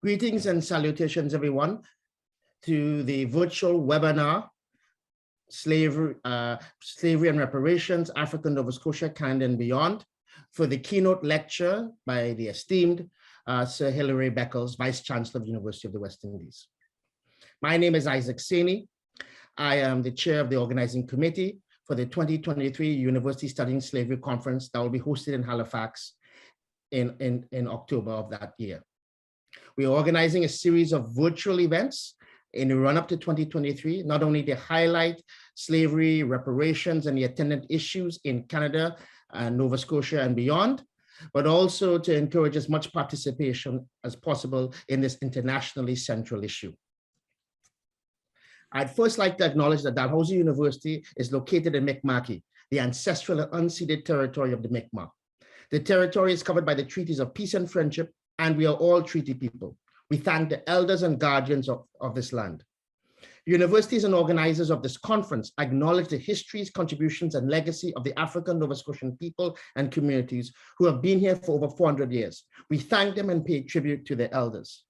Greetings and salutations, everyone, to the virtual webinar, Slavery and Reparations, African Nova Scotia, Canada and Beyond, for the keynote lecture by the esteemed Sir Hilary Beckles, Vice Chancellor of the University of the West Indies. My name is Isaac Saney. I am the chair of the organizing committee for the 2023 University Studying Slavery Conference that will be hosted in Halifax in October of that year. We are organizing a series of virtual events in the run-up to 2023, not only to highlight slavery, reparations, and the attendant issues in Canada and Nova Scotia and beyond, but also to encourage as much participation as possible in this internationally central issue. I'd first like to acknowledge that Dalhousie University is located in Mi'kma'ki, the ancestral and unceded territory of the Mi'kmaq. The territory is covered by the treaties of peace and friendship, and we are all treaty people. We thank the elders and guardians of this land. Universities and organizers of this conference acknowledge the histories, contributions, and legacy of the African Nova Scotian people and communities who have been here for over 400 years. We thank them and pay tribute to their elders.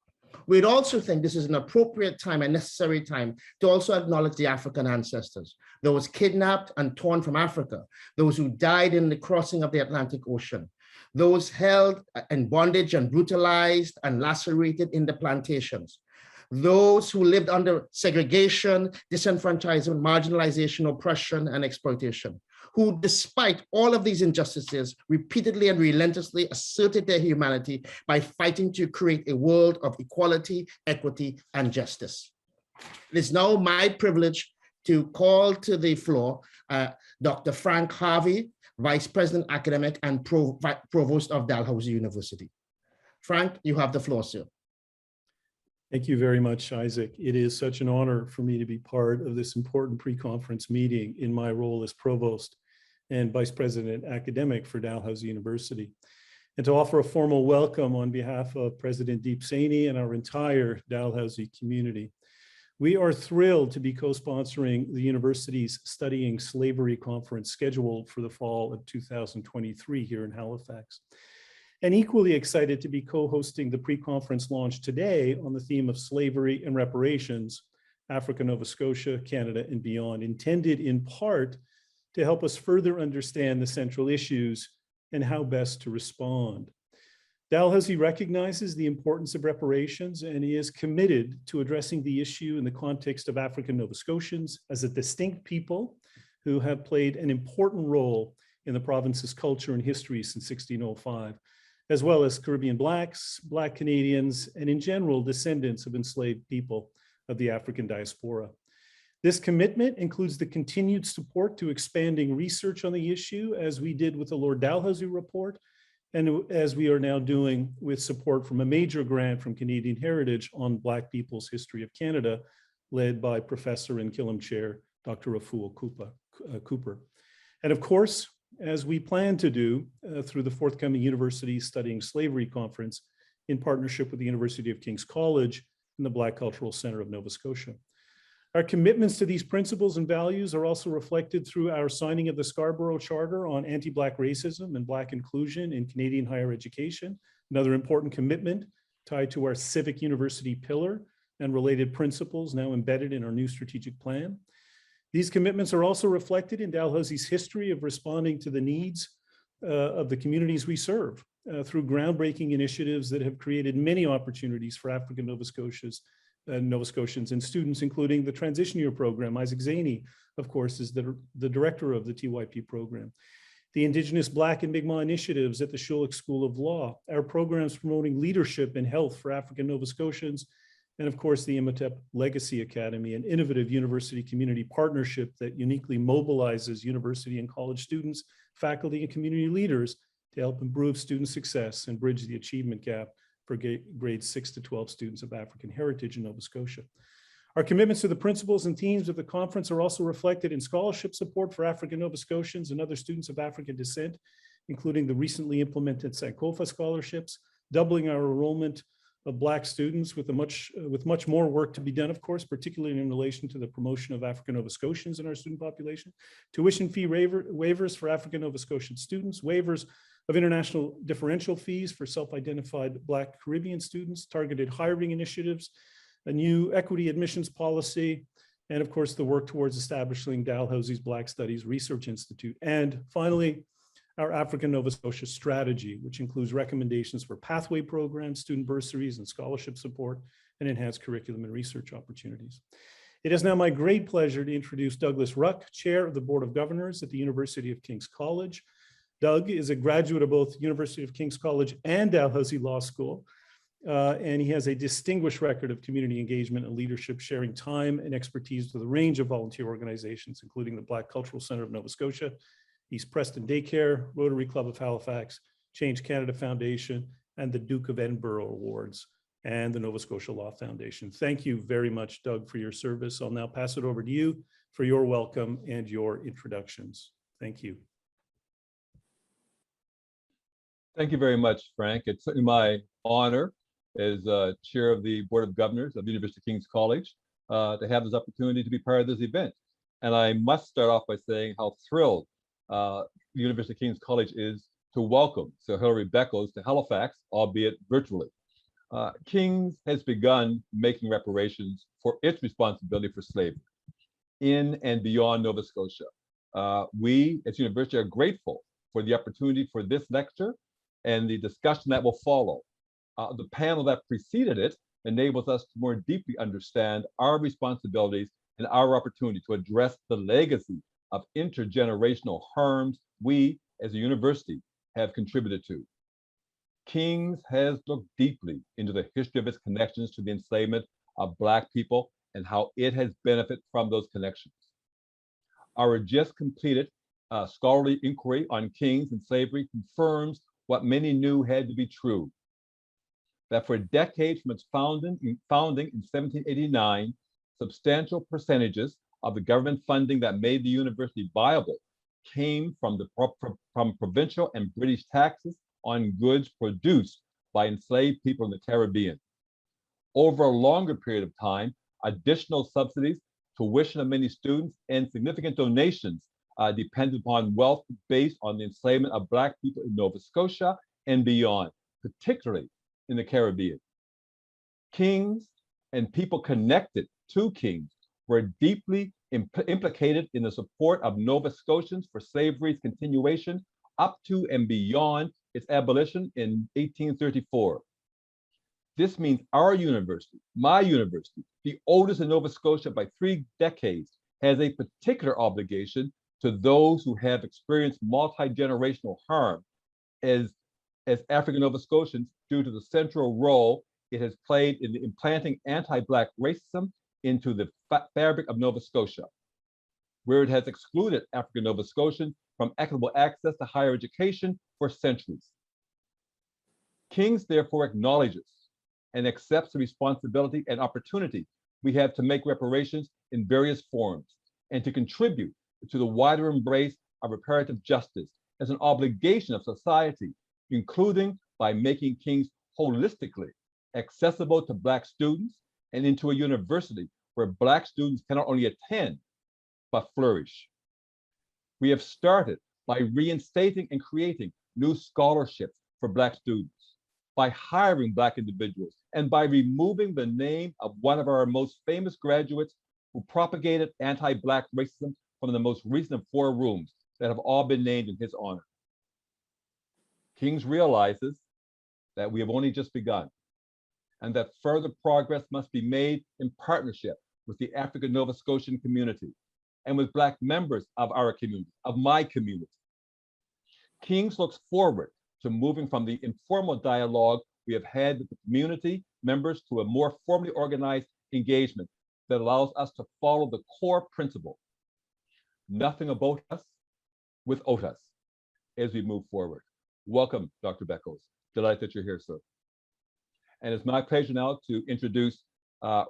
We'd also think this is an appropriate time and necessary time to also acknowledge the African ancestors, those kidnapped and torn from Africa, those who died in the crossing of the Atlantic Ocean, those held in bondage and brutalized and lacerated in the plantations, those who lived under segregation, disenfranchisement, marginalization, oppression, and exploitation, who, despite all of these injustices, repeatedly and relentlessly asserted their humanity by fighting to create a world of equality, equity, and justice. It is now my privilege to call to the floor Dr. Frank Harvey, Vice President Academic and Provost of Dalhousie University. Frank, you have the floor, sir. Thank you very much, Isaac. It is such an honor for me to be part of this important pre-conference meeting in my role as Provost and Vice President Academic for Dalhousie University, and to offer a formal welcome on behalf of President Deep Saney and our entire Dalhousie community. We are thrilled to be co-sponsoring the university's Studying Slavery Conference scheduled for the fall of 2023 here in Halifax. And equally excited to be co-hosting the pre-conference launch today on the theme of Slavery and Reparations, African Nova Scotia, Canada, and beyond, intended in part to help us further understand the central issues and how best to respond. Dalhousie recognizes the importance of reparations and is committed to addressing the issue in the context of African Nova Scotians as a distinct people who have played an important role in the province's culture and history since 1605, as well as Caribbean Blacks, Black Canadians, and in general, descendants of enslaved people of the African diaspora. This commitment includes the continued support to expanding research on the issue, as we did with the Lord Dalhousie report, and as we are now doing with support from a major grant from Canadian Heritage on Black people's history of Canada, led by Professor and Killam Chair, Dr. Afua Cooper. And of course, as we plan to do through the forthcoming University Studying Slavery Conference in partnership with the University of King's College and the Black Cultural Center of Nova Scotia. Our commitments to these principles and values are also reflected through our signing of the Scarborough Charter on anti-Black racism and Black inclusion in Canadian higher education, another important commitment tied to our civic university pillar and related principles now embedded in our new strategic plan. These commitments are also reflected in Dalhousie's history of responding to the needs of the communities we serve through groundbreaking initiatives that have created many opportunities for African Nova Scotians and students, including the transition year program. Isaac Zaney, of course, is the director of the TYP program. The Indigenous Black and Mi'kmaq initiatives at the Schulich School of Law, our programs promoting leadership and health for African Nova Scotians, and of course, the Imhotep Legacy Academy, an innovative university community partnership that uniquely mobilizes university and college students, faculty, and community leaders to help improve student success and bridge the achievement gap for grades 6 to 12 students of African heritage in Nova Scotia. Our commitments to the principles and themes of the conference are also reflected in scholarship support for African Nova Scotians and other students of African descent, including the recently implemented Sankofa scholarships, doubling our enrollment of Black students with much more work to be done, of course, particularly in relation to the promotion of African Nova Scotians in our student population, tuition fee waivers for African Nova Scotian students, waivers of international differential fees for self-identified Black Caribbean students, targeted hiring initiatives, a new equity admissions policy, and of course, the work towards establishing Dalhousie's Black Studies Research Institute. And finally, our African Nova Scotia strategy, which includes recommendations for pathway programs, student bursaries, and scholarship support, and enhanced curriculum and research opportunities. It is now my great pleasure to introduce Douglas Ruck, Chair of the Board of Governors at the University of King's College. Doug is a graduate of both University of King's College and Dalhousie Law School, and he has a distinguished record of community engagement and leadership, sharing time and expertise with a range of volunteer organizations, including the Black Cultural Centre of Nova Scotia, East Preston Daycare, Rotary Club of Halifax, Change Canada Foundation, and the Duke of Edinburgh Awards, and the Nova Scotia Law Foundation. Thank you very much, Doug, for your service. I'll now pass it over to you for your welcome and your introductions. Thank you. Thank you very much, Frank. It's certainly my honor as chair of the Board of Governors of the University of King's College to have this opportunity to be part of this event. And I must start off by saying how thrilled the University of King's College is to welcome Sir Hilary Beckles to Halifax, albeit virtually. King's has begun making reparations for its responsibility for slavery in and beyond Nova Scotia. We, as university, are grateful for the opportunity for this lecture and the discussion that will follow. The panel that preceded it enables us to more deeply understand our responsibilities and our opportunity to address the legacy of intergenerational harms we, as a university, have contributed to. King's has looked deeply into the history of its connections to the enslavement of Black people and how it has benefited from those connections. Our just completed scholarly inquiry on King's and slavery confirms what many knew had to be true, that for decades from its founding in 1789, substantial percentages of the government funding that made the university viable came from provincial and British taxes on goods produced by enslaved people in the Caribbean. Over a longer period of time, additional subsidies, tuition of many students, and significant donations depended upon wealth based on the enslavement of Black people in Nova Scotia and beyond, particularly in the Caribbean. Kings and people connected to Kings were deeply implicated in the support of Nova Scotians for slavery's continuation up to and beyond its abolition in 1834. This means our university, my university, the oldest in Nova Scotia by 3 decades, has a particular obligation to those who have experienced multi-generational harm as African Nova Scotians due to the central role it has played in implanting anti-Black racism into the fabric of Nova Scotia, where it has excluded African Nova Scotians from equitable access to higher education for centuries. King's therefore acknowledges and accepts the responsibility and opportunity we have to make reparations in various forms and to contribute to the wider embrace of reparative justice as an obligation of society, including by making King's holistically accessible to Black students and into a university where Black students can not only attend, but flourish. We have started by reinstating and creating new scholarships for Black students, by hiring Black individuals, and by removing the name of one of our most famous graduates who propagated anti-Black racism from the most recent of 4 rooms that have all been named in his honor. King's realizes that we have only just begun and that further progress must be made in partnership with the African Nova Scotian community and with Black members of our community, of my community. King's looks forward to moving from the informal dialogue we have had with the community members to a more formally organized engagement that allows us to follow the core principle: nothing about us without us, as we move forward. Welcome, Dr. Beckles. Delighted that you're here, sir. And it's my pleasure now to introduce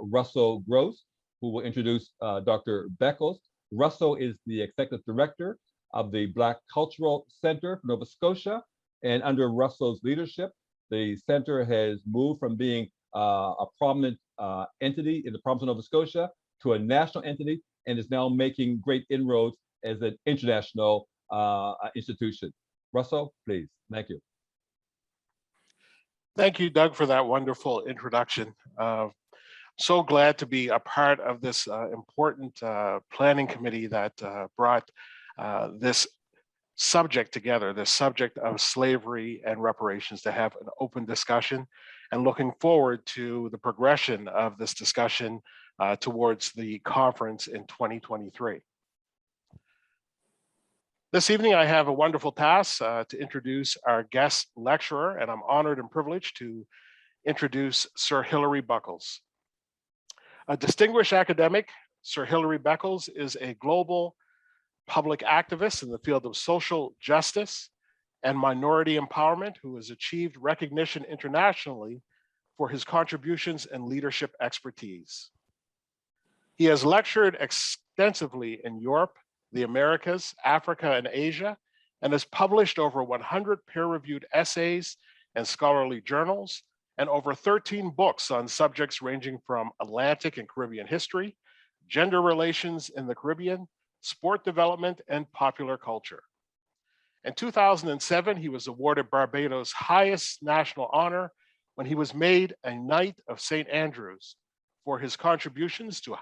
Russell Gross, who will introduce Dr. Beckles. Russell is the executive director of the Black Cultural Center for Nova Scotia. And under Russell's leadership, the center has moved from being a prominent entity in the province of Nova Scotia to a national entity, and is now making great inroads as an international institution. Russell, please. Thank you. Thank you, Doug, for that wonderful introduction. So glad to be a part of this important planning committee that brought this subject together, the subject of slavery and reparations, to have an open discussion, and looking forward to the progression of this discussion towards the conference in 2023. This evening, I have a wonderful task to introduce our guest lecturer, and I'm honored and privileged to introduce Sir Hilary Beckles. A distinguished academic, Sir Hilary Beckles is a global public activist in the field of social justice and minority empowerment who has achieved recognition internationally for his contributions and leadership expertise. He has lectured extensively in Europe, the Americas, Africa, and Asia, and has published over 100 peer-reviewed essays and scholarly journals, and over 13 books on subjects ranging from Atlantic and Caribbean history, gender relations in the Caribbean, sport development, and popular culture. In 2007, he was awarded Barbados' highest national honor when he was made a Knight of St. Andrews for his contributions to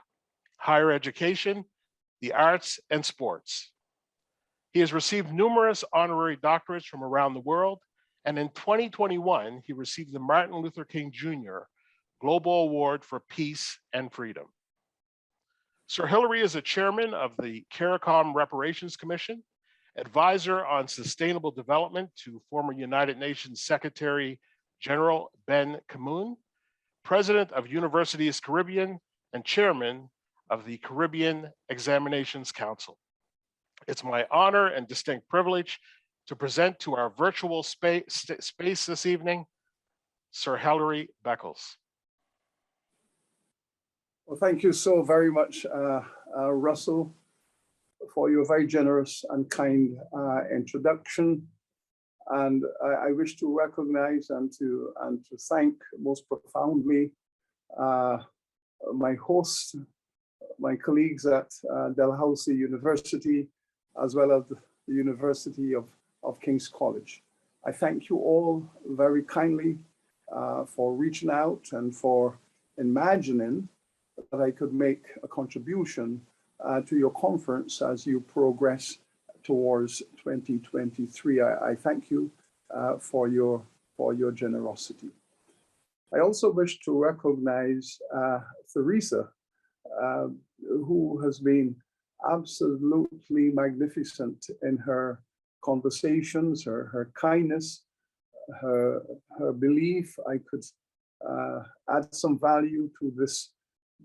higher education, the arts, and sports. He has received numerous honorary doctorates from around the world, and in 2021, he received the Martin Luther King Jr. Global Award for Peace and Freedom. Sir Hilary is a chairman of the CARICOM Reparations Commission, advisor on sustainable development to former United Nations Secretary General Ben Ki-moon, president of Universities Caribbean, and chairman of the Caribbean Examinations Council. It's my honor and distinct privilege to present to our virtual space this evening, Sir Hilary Beckles. Well, thank you so very much, Russell, for your very generous and kind introduction. And I wish to recognize and to thank most profoundly my host, my colleagues at Dalhousie University, as well as the University of King's College. I thank you all very kindly for reaching out and for imagining that I could make a contribution to your conference as you progress towards 2023. I thank you for your generosity. I also wish to recognize Theresa, who has been absolutely magnificent in her conversations, her kindness, her belief I could add some value to this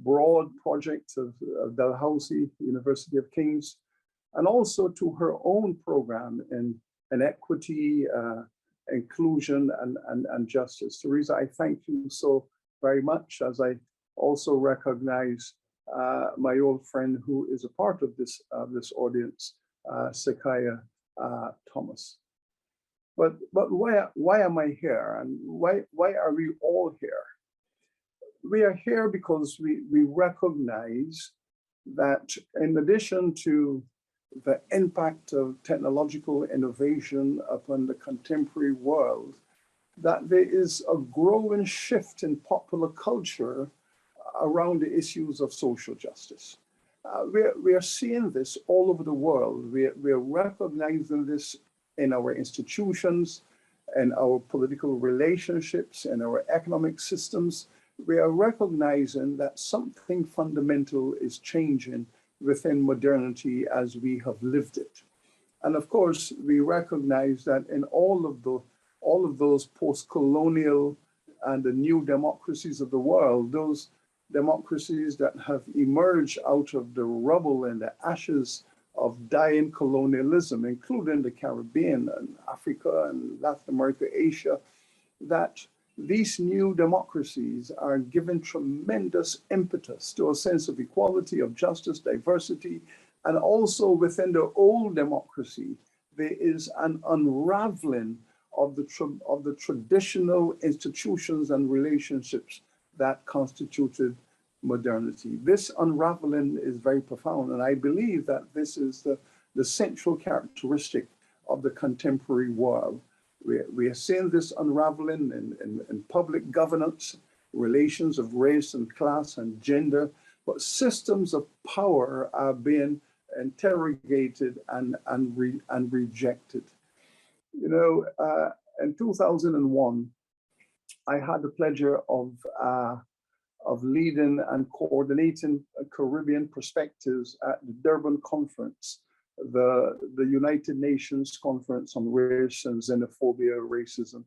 broad project of Dalhousie University of Kings, and also to her own program in equity, inclusion, and justice. Teresa, I thank you so very much, as I also recognize my old friend who is a part of this audience, Sekaya Thomas. But why am I here, and why are we all here? We are here because we recognize that in addition to the impact of technological innovation upon the contemporary world, that there is a growing shift in popular culture around the issues of social justice. We are seeing this all over the world. We are recognizing this in our institutions, in our political relationships, in our economic systems. We are recognizing that something fundamental is changing within modernity as we have lived it. And of course, we recognize that in all of those post-colonial and the new democracies of the world, those democracies that have emerged out of the rubble and the ashes of dying colonialism, including the Caribbean and Africa and Latin America, Asia, that these new democracies are given tremendous impetus to a sense of equality, of justice, diversity, and also within the old democracy, there is an unraveling of the traditional institutions and relationships that constituted modernity. This unraveling is very profound, and I believe that this is the central characteristic of the contemporary world. We are seeing this unraveling in public governance, relations of race and class and gender, but systems of power are being interrogated and rejected. You know, in 2001, I had the pleasure of leading and coordinating Caribbean perspectives at the Durban Conference, the United Nations Conference on Race and Xenophobia, Racism,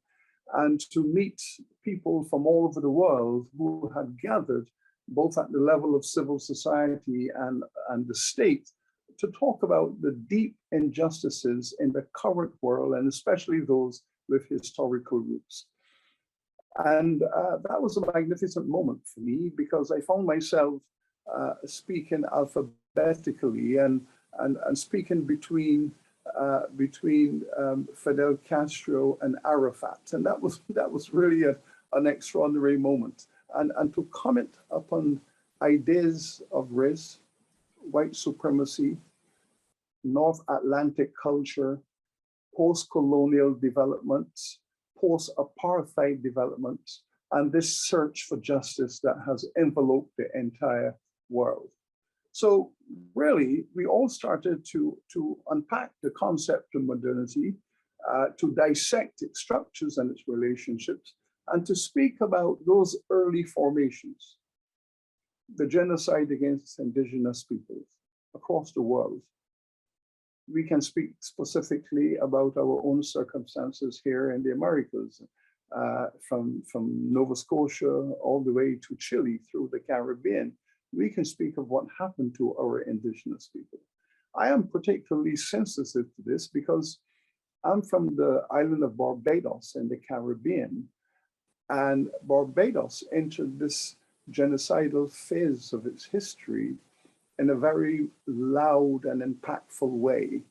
and to meet people from all over the world who had gathered both at the level of civil society and the state to talk about the deep injustices in the current world, and especially those with historical roots. And that was a magnificent moment for me, because I found myself speaking alphabetically and speaking between Fidel Castro and Arafat, and that was really an extraordinary moment. And to comment upon ideas of race, white supremacy, North Atlantic culture, post-colonial developments, post-apartheid developments, and this search for justice that has enveloped the entire world. So really, we all started to unpack the concept of modernity, to dissect its structures and its relationships, and to speak about those early formations, the genocide against indigenous peoples across the world. We can speak specifically about our own circumstances here in the Americas, from Nova Scotia all the way to Chile through the Caribbean. We can speak of what happened to our indigenous people. I am particularly sensitive to this because I'm from the island of Barbados in the Caribbean, and Barbados entered this genocidal phase of its history in a very loud and impactful way.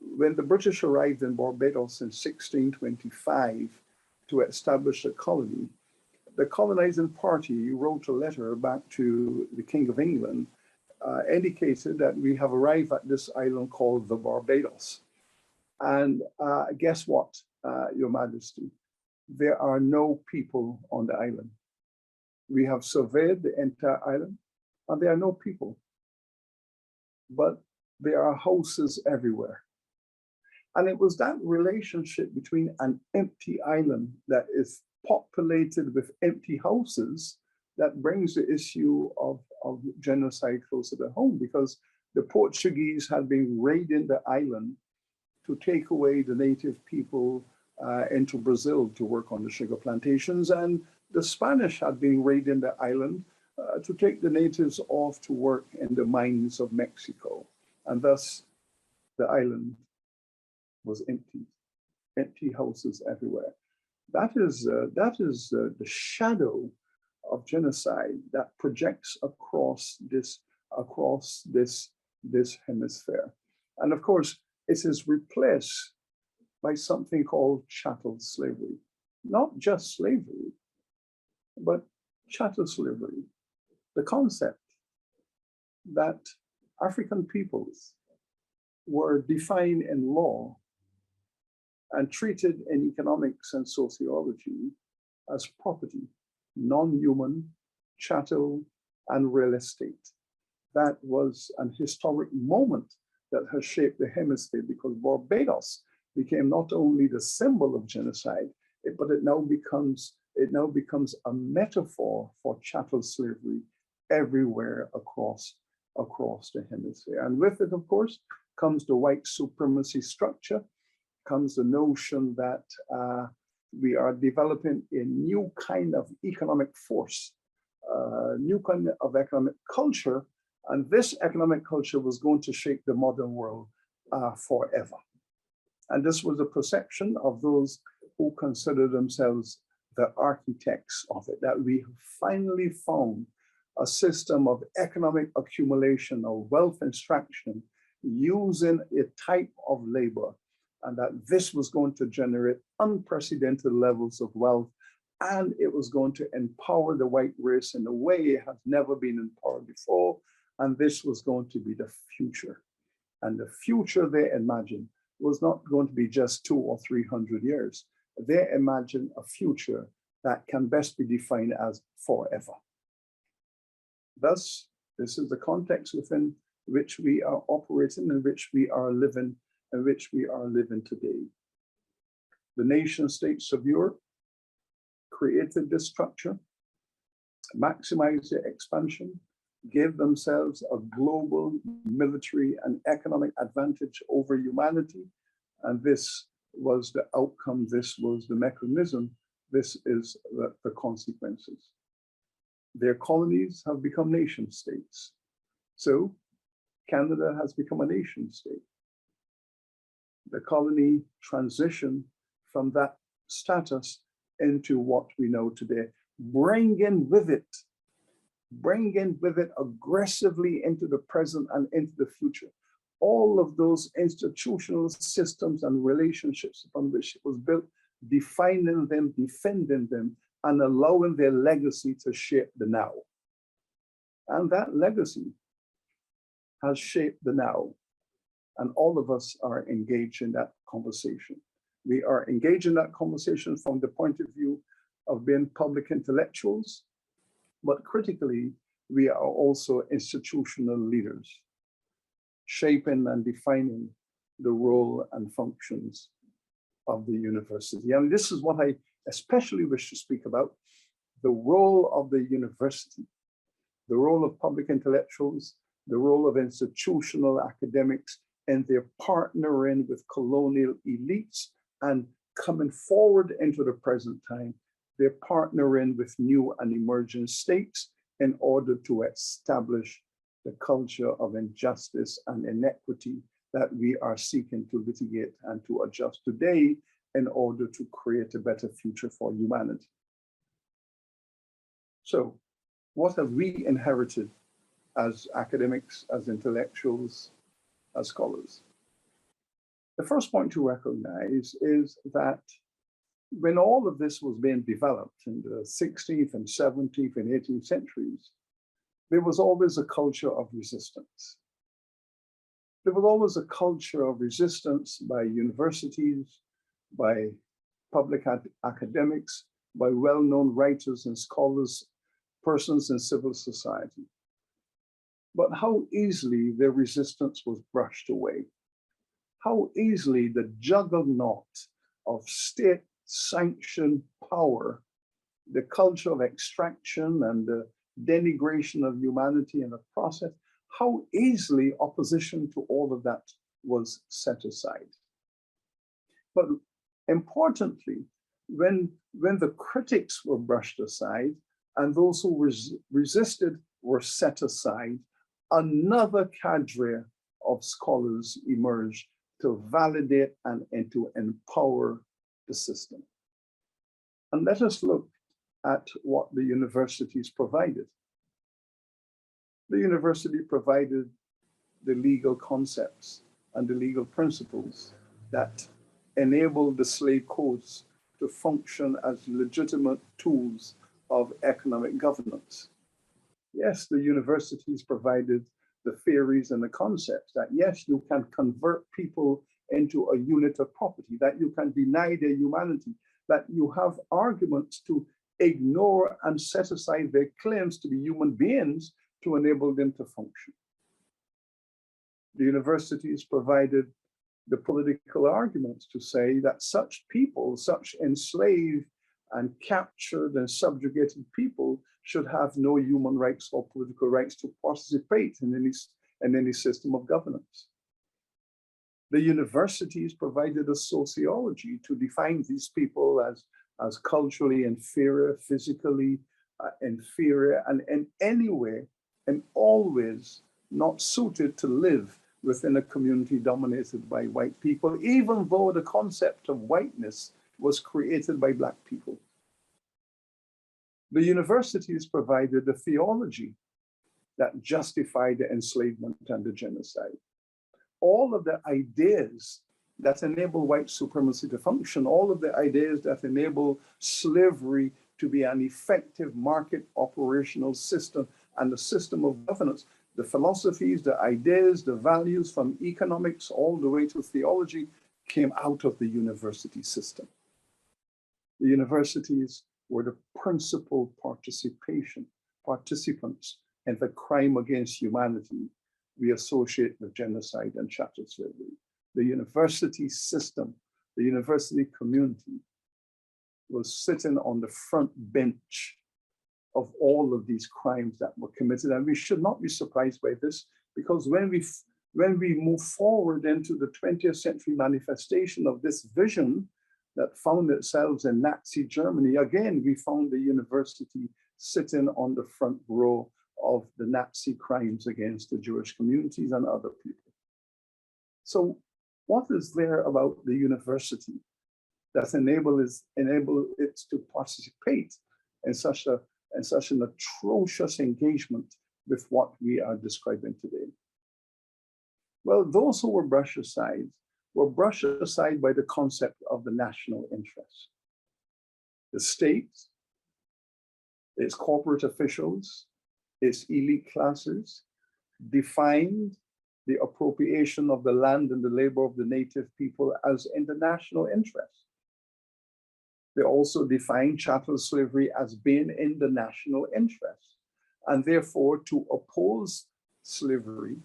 When the British arrived in Barbados in 1625 to establish a colony, the colonizing party wrote a letter back to the King of England, indicated that we have arrived at this island called the Barbados. And guess what, Your Majesty? There are no people on the island. We have surveyed the entire island, and there are no people. But there are houses everywhere. And it was that relationship between an empty island that is populated with empty houses that brings the issue of genocide closer to home, because the Portuguese had been raiding the island to take away the native people into Brazil to work on the sugar plantations, and the Spanish had been raiding the island to take the natives off to work in the mines of Mexico. And thus the island was empty houses everywhere. That is the shadow of genocide that projects across this hemisphere. And of course, it is replaced by something called chattel slavery. Not just slavery, but chattel slavery. The concept that African peoples were defined in law and treated in economics and sociology as property, non-human, chattel, and real estate. That was an historic moment that has shaped the hemisphere, because Barbados became not only the symbol of genocide, but it now becomes a metaphor for chattel slavery everywhere across the hemisphere. And with it, of course, comes the white supremacy structure, comes the notion that we are developing a new kind of economic force, new kind of economic culture, and this economic culture was going to shape the modern world forever. And this was a perception of those who consider themselves the architects of it, that we have finally found a system of economic accumulation of wealth extraction using a type of labor, and that this was going to generate unprecedented levels of wealth and it was going to empower the white race in a way it has never been empowered before, and this was going to be the future. And the future they imagined was not going to be just 200 or 300 years. They imagined a future that can best be defined as forever. Thus, this is the context within which we are operating, in which we are living, in which we are living today. The nation states of Europe created this structure, maximized their expansion, gave themselves a global military and economic advantage over humanity. And this was the outcome, this was the mechanism, this is the consequences. Their colonies have become nation states. So Canada has become a nation state. The colony transitioned from that status into what we know today, bringing with it aggressively into the present and into the future all of those institutional systems and relationships upon which it was built, defining them, defending them, and allowing their legacy to shape the now. And that legacy has shaped the now. And all of us are engaged in that conversation. We are engaged in that conversation from the point of view of being public intellectuals, but critically, we are also institutional leaders, shaping and defining the role and functions of the university. And this is what I especially wish to speak about, the role of the university, the role of public intellectuals, the role of institutional academics, and their partnering with colonial elites and coming forward into the present time, they're partnering with new and emerging states in order to establish the culture of injustice and inequity that we are seeking to litigate and to adjust today in order to create a better future for humanity. So, what have we inherited as academics, as intellectuals, as scholars? The first point to recognize is that when all of this was being developed in the 16th and 17th and 18th centuries, there was always a culture of resistance. There was always a culture of resistance by universities, by public academics, by well-known writers and scholars, persons in civil society. But how easily their resistance was brushed away. How easily the juggernaut of state-sanctioned power, the culture of extraction and the denigration of humanity in the process, how easily opposition to all of that was set aside. But importantly, when the critics were brushed aside and those who resisted were set aside, another cadre of scholars emerged to validate and to empower the system. And let us look at what the universities provided. The university provided the legal concepts and the legal principles that enabled the slave codes to function as legitimate tools of economic governance. Yes, the universities provided the theories and the concepts that, yes, you can convert people into a unit of property, that you can deny their humanity, that you have arguments to ignore and set aside their claims to be human beings to enable them to function. The universities provided the political arguments to say that such people, such enslaved and captured and subjugated people should have no human rights or political rights to participate in any system of governance. The universities provided a sociology to define these people as culturally inferior, physically inferior, and in any way and always not suited to live within a community dominated by white people, even though the concept of whiteness was created by Black people. The universities provided a theology that justified the enslavement and the genocide. All of the ideas that enable white supremacy to function, all of the ideas that enable slavery to be an effective market operational system and a system of governance. The philosophies, the ideas, the values from economics all the way to theology came out of the university system. The universities were the principal participants in the crime against humanity we associate with genocide and chattel slavery. The university system, the university community was sitting on the front bench of all of these crimes that were committed. And we should not be surprised by this, because when we move forward into the 20th century manifestation of this vision that found itself in Nazi Germany, again, we found the university sitting on the front row of the Nazi crimes against the Jewish communities and other people. So what is there about the university that enable it to participate in such an atrocious engagement with what we are describing today? Well, those who were brushed aside by the concept of the national interest. The state, its corporate officials, its elite classes defined the appropriation of the land and the labor of the native people as in the national interest. They also defined chattel slavery as being in the national interest. And therefore, to oppose slavery,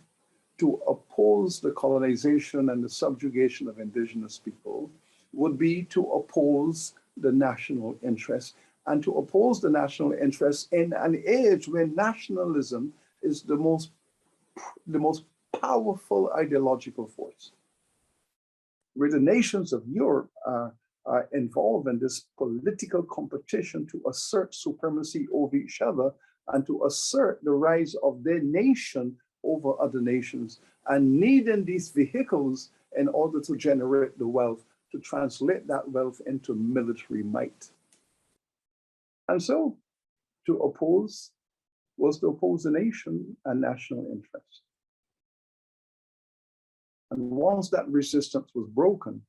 to oppose the colonization and the subjugation of indigenous people would be to oppose the national interest, and to oppose the national interest in an age when nationalism is the most powerful ideological force. Where the nations of Europe are involved in this political competition to assert supremacy over each other and to assert the rise of their nation over other nations, and needing these vehicles in order to generate the wealth, to translate that wealth into military might. And so to oppose was to oppose the nation and national interest. And once that resistance was broken,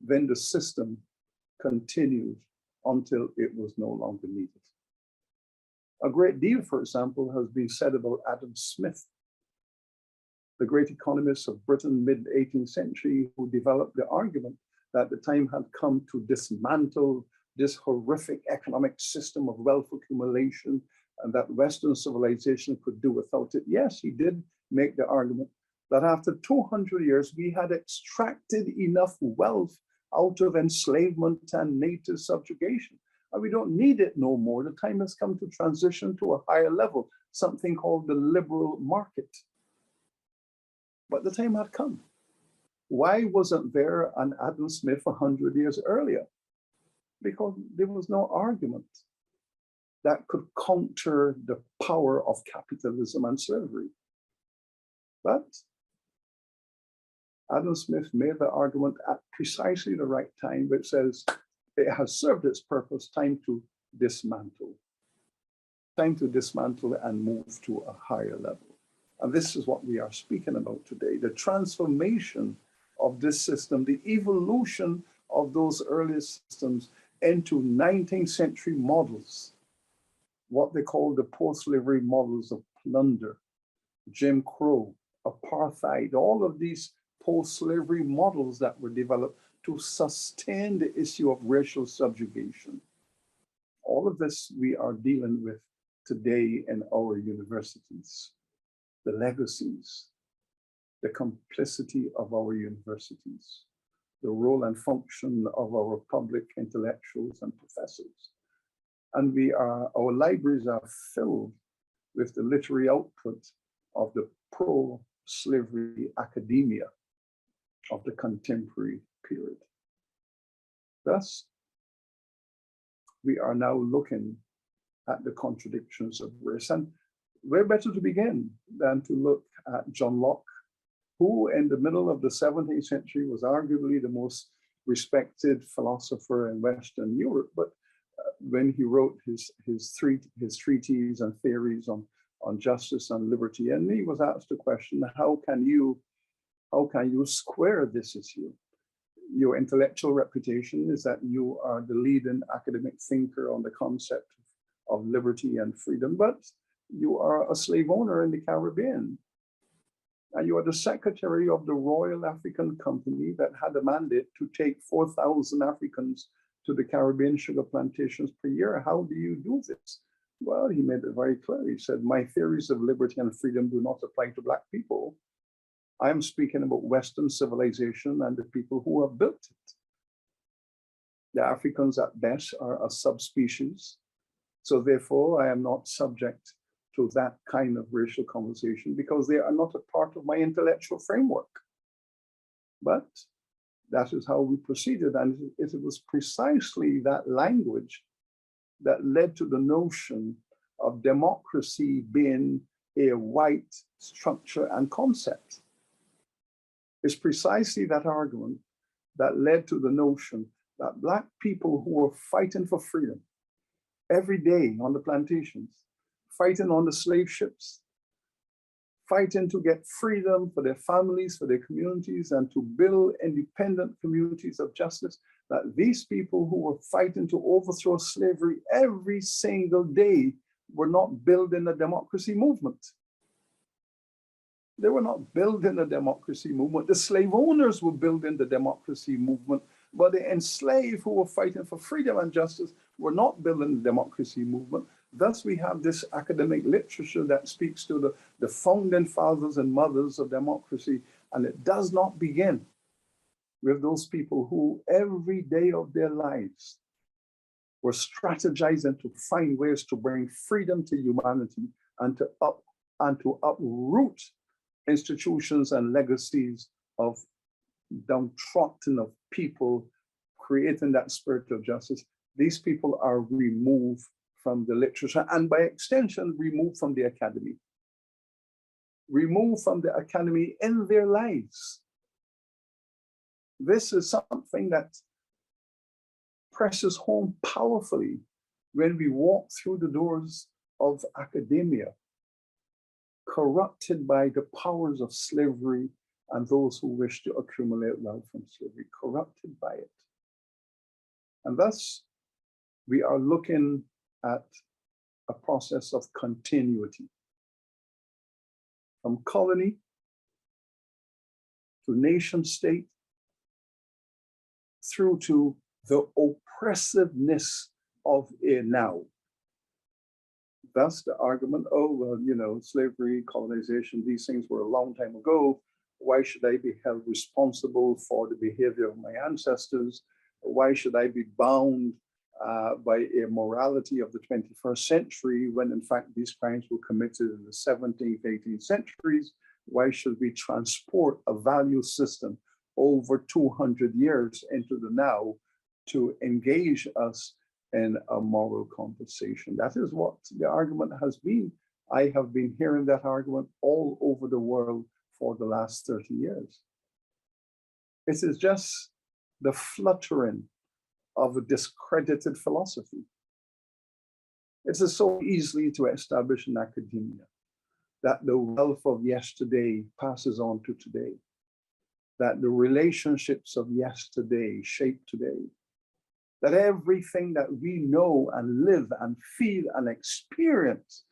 then the system continued until it was no longer needed. A great deal, for example, has been said about Adam Smith, the great economist of Britain, mid-18th century, who developed the argument that the time had come to dismantle this horrific economic system of wealth accumulation and that Western civilization could do without it. Yes, he did make the argument that after 200 years, we had extracted enough wealth out of enslavement and native subjugation, and we don't need it no more. The time has come to transition to a higher level, something called the liberal market. But the time had come. Why wasn't there an Adam Smith 100 years earlier? Because there was no argument that could counter the power of capitalism and slavery. But Adam Smith made the argument at precisely the right time, which says it has served its purpose, time to dismantle. Time to dismantle and move to a higher level. And this is what we are speaking about today, the transformation of this system, the evolution of those early systems into 19th century models, what they call the post-slavery models of plunder, Jim Crow, apartheid, all of these post-slavery models that were developed to sustain the issue of racial subjugation. All of this we are dealing with today in our universities. The legacies, the complicity of our universities, the role and function of our public intellectuals and professors. And our libraries are filled with the literary output of the pro-slavery academia of the contemporary period. Thus, we are now looking at the contradictions of race. And where better to begin than to look at John Locke, who in the middle of the 17th century was arguably the most respected philosopher in Western Europe. But when he wrote his treatises and theories on justice and liberty, and he was asked the question, how can you square this issue? Your intellectual reputation is that you are the leading academic thinker on the concept of liberty and freedom, but you are a slave owner in the Caribbean. And you are the secretary of the Royal African Company that had a mandate to take 4,000 Africans to the Caribbean sugar plantations per year. How do you do this? Well, he made it very clear. He said, my theories of liberty and freedom do not apply to Black people. I'm speaking about Western civilization and the people who have built it. The Africans at best are a subspecies. So therefore, I am not subject to that kind of racial conversation because they are not a part of my intellectual framework. But that is how we proceeded. And it was precisely that language that led to the notion of democracy being a white structure and concept. It's precisely that argument that led to the notion that Black people who were fighting for freedom every day on the plantations, fighting on the slave ships, fighting to get freedom for their families, for their communities, and to build independent communities of justice, that these people who were fighting to overthrow slavery every single day were not building a democracy movement. They were not building a democracy movement. The slave owners were building the democracy movement, but the enslaved who were fighting for freedom and justice were not building the democracy movement. Thus, we have this academic literature that speaks to the founding fathers and mothers of democracy, and it does not begin with those people who every day of their lives were strategizing to find ways to bring freedom to humanity and to uproot institutions and legacies of downtrodden of people, creating that spirit of justice. These people are removed from the literature and by extension, removed from the academy. Removed from the academy in their lives. This is something that presses home powerfully when we walk through the doors of academia, corrupted by the powers of slavery and those who wish to accumulate wealth from slavery, corrupted by it. And thus, we are looking at a process of continuity. From colony to nation state, through to the oppressiveness of a now. Thus the argument, oh, well, you know, slavery, colonization, these things were a long time ago. Why should I be held responsible for the behavior of my ancestors? Why should I be bound by a morality of the 21st century when in fact these crimes were committed in the 17th, 18th centuries? Why should we transport a value system over 200 years into the now to engage us in a moral conversation? That is what the argument has been. I have been hearing that argument all over the world for the last 30 years. It is just the fluttering of a discredited philosophy. It is so easily to establish in academia that the wealth of yesterday passes on to today, that the relationships of yesterday shape today, that everything that we know and live and feel and experience,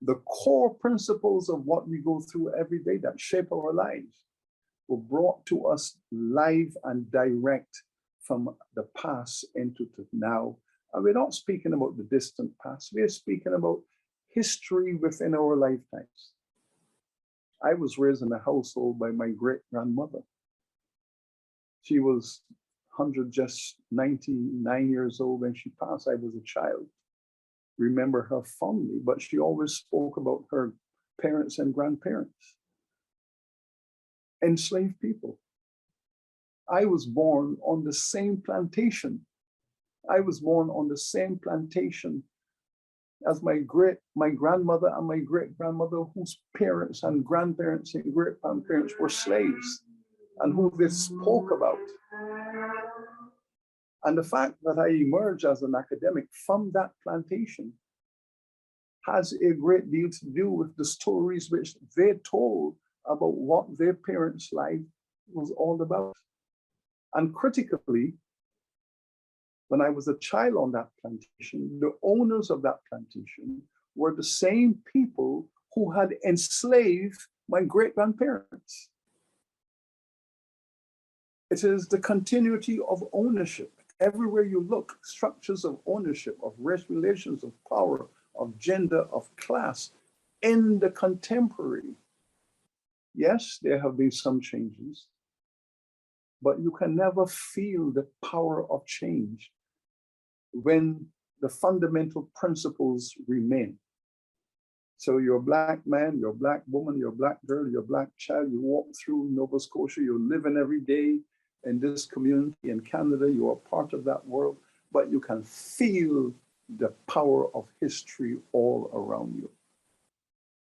the core principles of what we go through every day that shape our lives, were brought to us live and direct from the past into the now. And we're not speaking about the distant past, we're speaking about history within our lifetimes. I was raised in a household by my great-grandmother. She was 99 years old when she passed. I was a child. Remember her fondly, but she always spoke about her parents and grandparents. Enslaved people. I was born on the same plantation. I was born on the same plantation as my grandmother and my great-grandmother, whose parents and grandparents and great-grandparents were slaves and who they spoke about. And the fact that I emerged as an academic from that plantation has a great deal to do with the stories which they told about what their parents' life was all about. And critically, when I was a child on that plantation, the owners of that plantation were the same people who had enslaved my great-grandparents. It is the continuity of ownership. Everywhere you look, structures of ownership, of race relations, of power, of gender, of class, in the contemporary. Yes, there have been some changes, but you can never feel the power of change when the fundamental principles remain. So you're a Black man, you're a Black woman, you're a Black girl, you're a Black child, you walk through Nova Scotia, you're living every day in this community in Canada, you are part of that world, but you can feel the power of history all around you.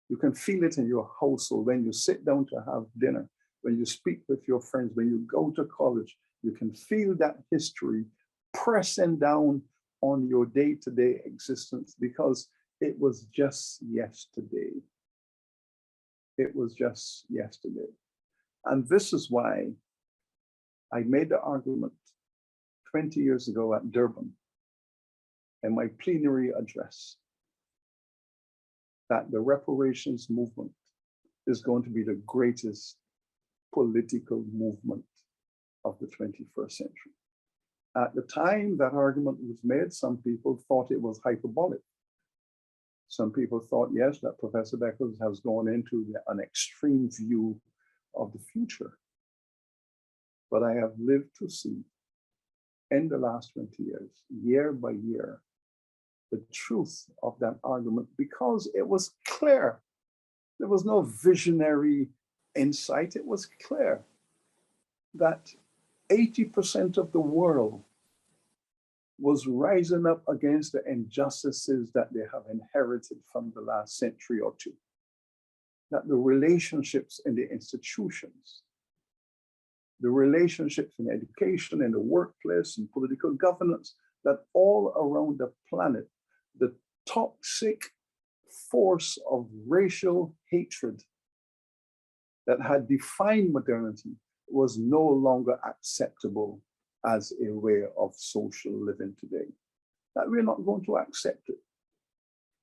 You can feel it in your household when you sit down to have dinner, when you speak with your friends, when you go to college, you can feel that history pressing down on your day-to-day existence because it was just yesterday. It was just yesterday. And this is why I made the argument 20 years ago at Durban in my plenary address that the reparations movement is going to be the greatest political movement of the 21st century. At the time that argument was made, some people thought it was hyperbolic. Some people thought, yes, that Professor Beckles has gone into an extreme view of the future. But I have lived to see in the last 20 years, year by year, the truth of that argument because it was clear. There was no visionary insight. It was clear that 80% of the world was rising up against the injustices that they have inherited from the last century or two. That the relationships in the institutions, the relationships in education, in the workplace, in political governance, that all around the planet, the toxic force of racial hatred that had defined modernity was no longer acceptable as a way of social living today. That we're not going to accept it.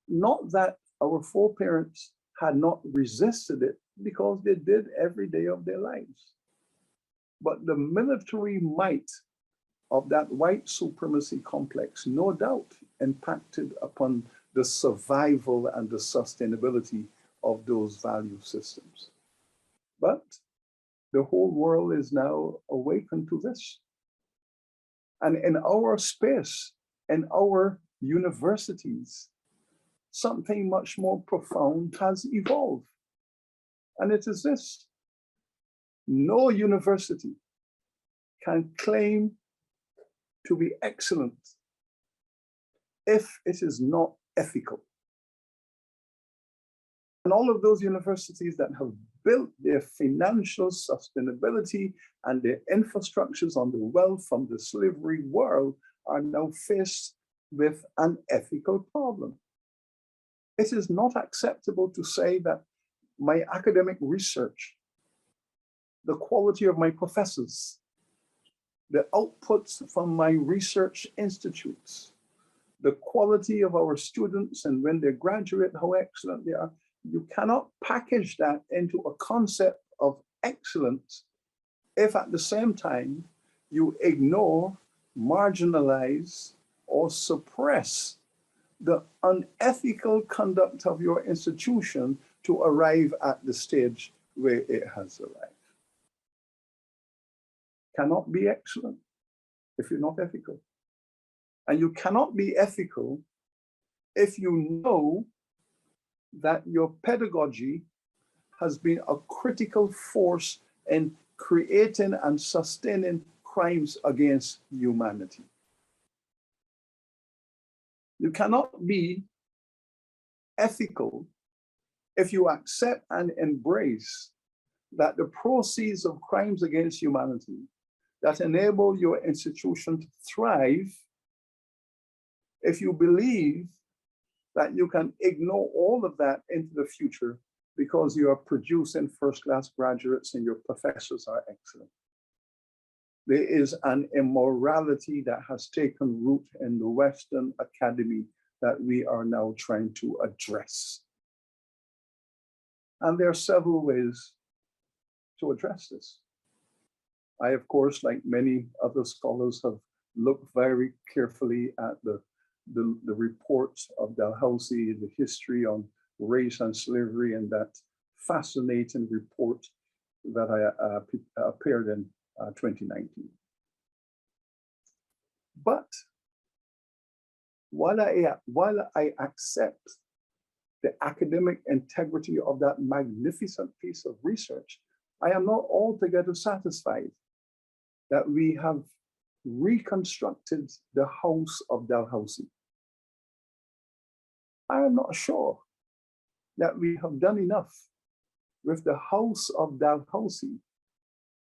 Not that our foreparents had not resisted it because they did every day of their lives. But the military might of that white supremacy complex, no doubt, impacted upon the survival and the sustainability of those value systems. But the whole world is now awakened to this. And in our space, in our universities, something much more profound has evolved. And it is this: no university can claim to be excellent if it is not ethical. And all of those universities that have built their financial sustainability and their infrastructures on the wealth from the slavery world are now faced with an ethical problem. It is not acceptable to say that my academic research, the quality of my professors, the outputs from my research institutes, the quality of our students, and when they graduate, how excellent they are. You cannot package that into a concept of excellence if at the same time you ignore, marginalize, or suppress the unethical conduct of your institution to arrive at the stage where it has arrived. Cannot be excellent if you're not ethical. And you cannot be ethical if you know that your pedagogy has been a critical force in creating and sustaining crimes against humanity. You cannot be ethical if you accept and embrace that the proceeds of crimes against humanity that enable your institution to thrive, if you believe that you can ignore all of that into the future because you are producing first-class graduates and your professors are excellent. There is an immorality that has taken root in the Western academy that we are now trying to address. And there are several ways to address this. I, of course, like many other scholars, have looked very carefully at the reports of Dalhousie, the history on race and slavery, and that fascinating report that appeared in 2019. But while I accept the academic integrity of that magnificent piece of research, I am not altogether satisfied that we have reconstructed the house of Dalhousie. I am not sure that we have done enough with the house of Dalhousie.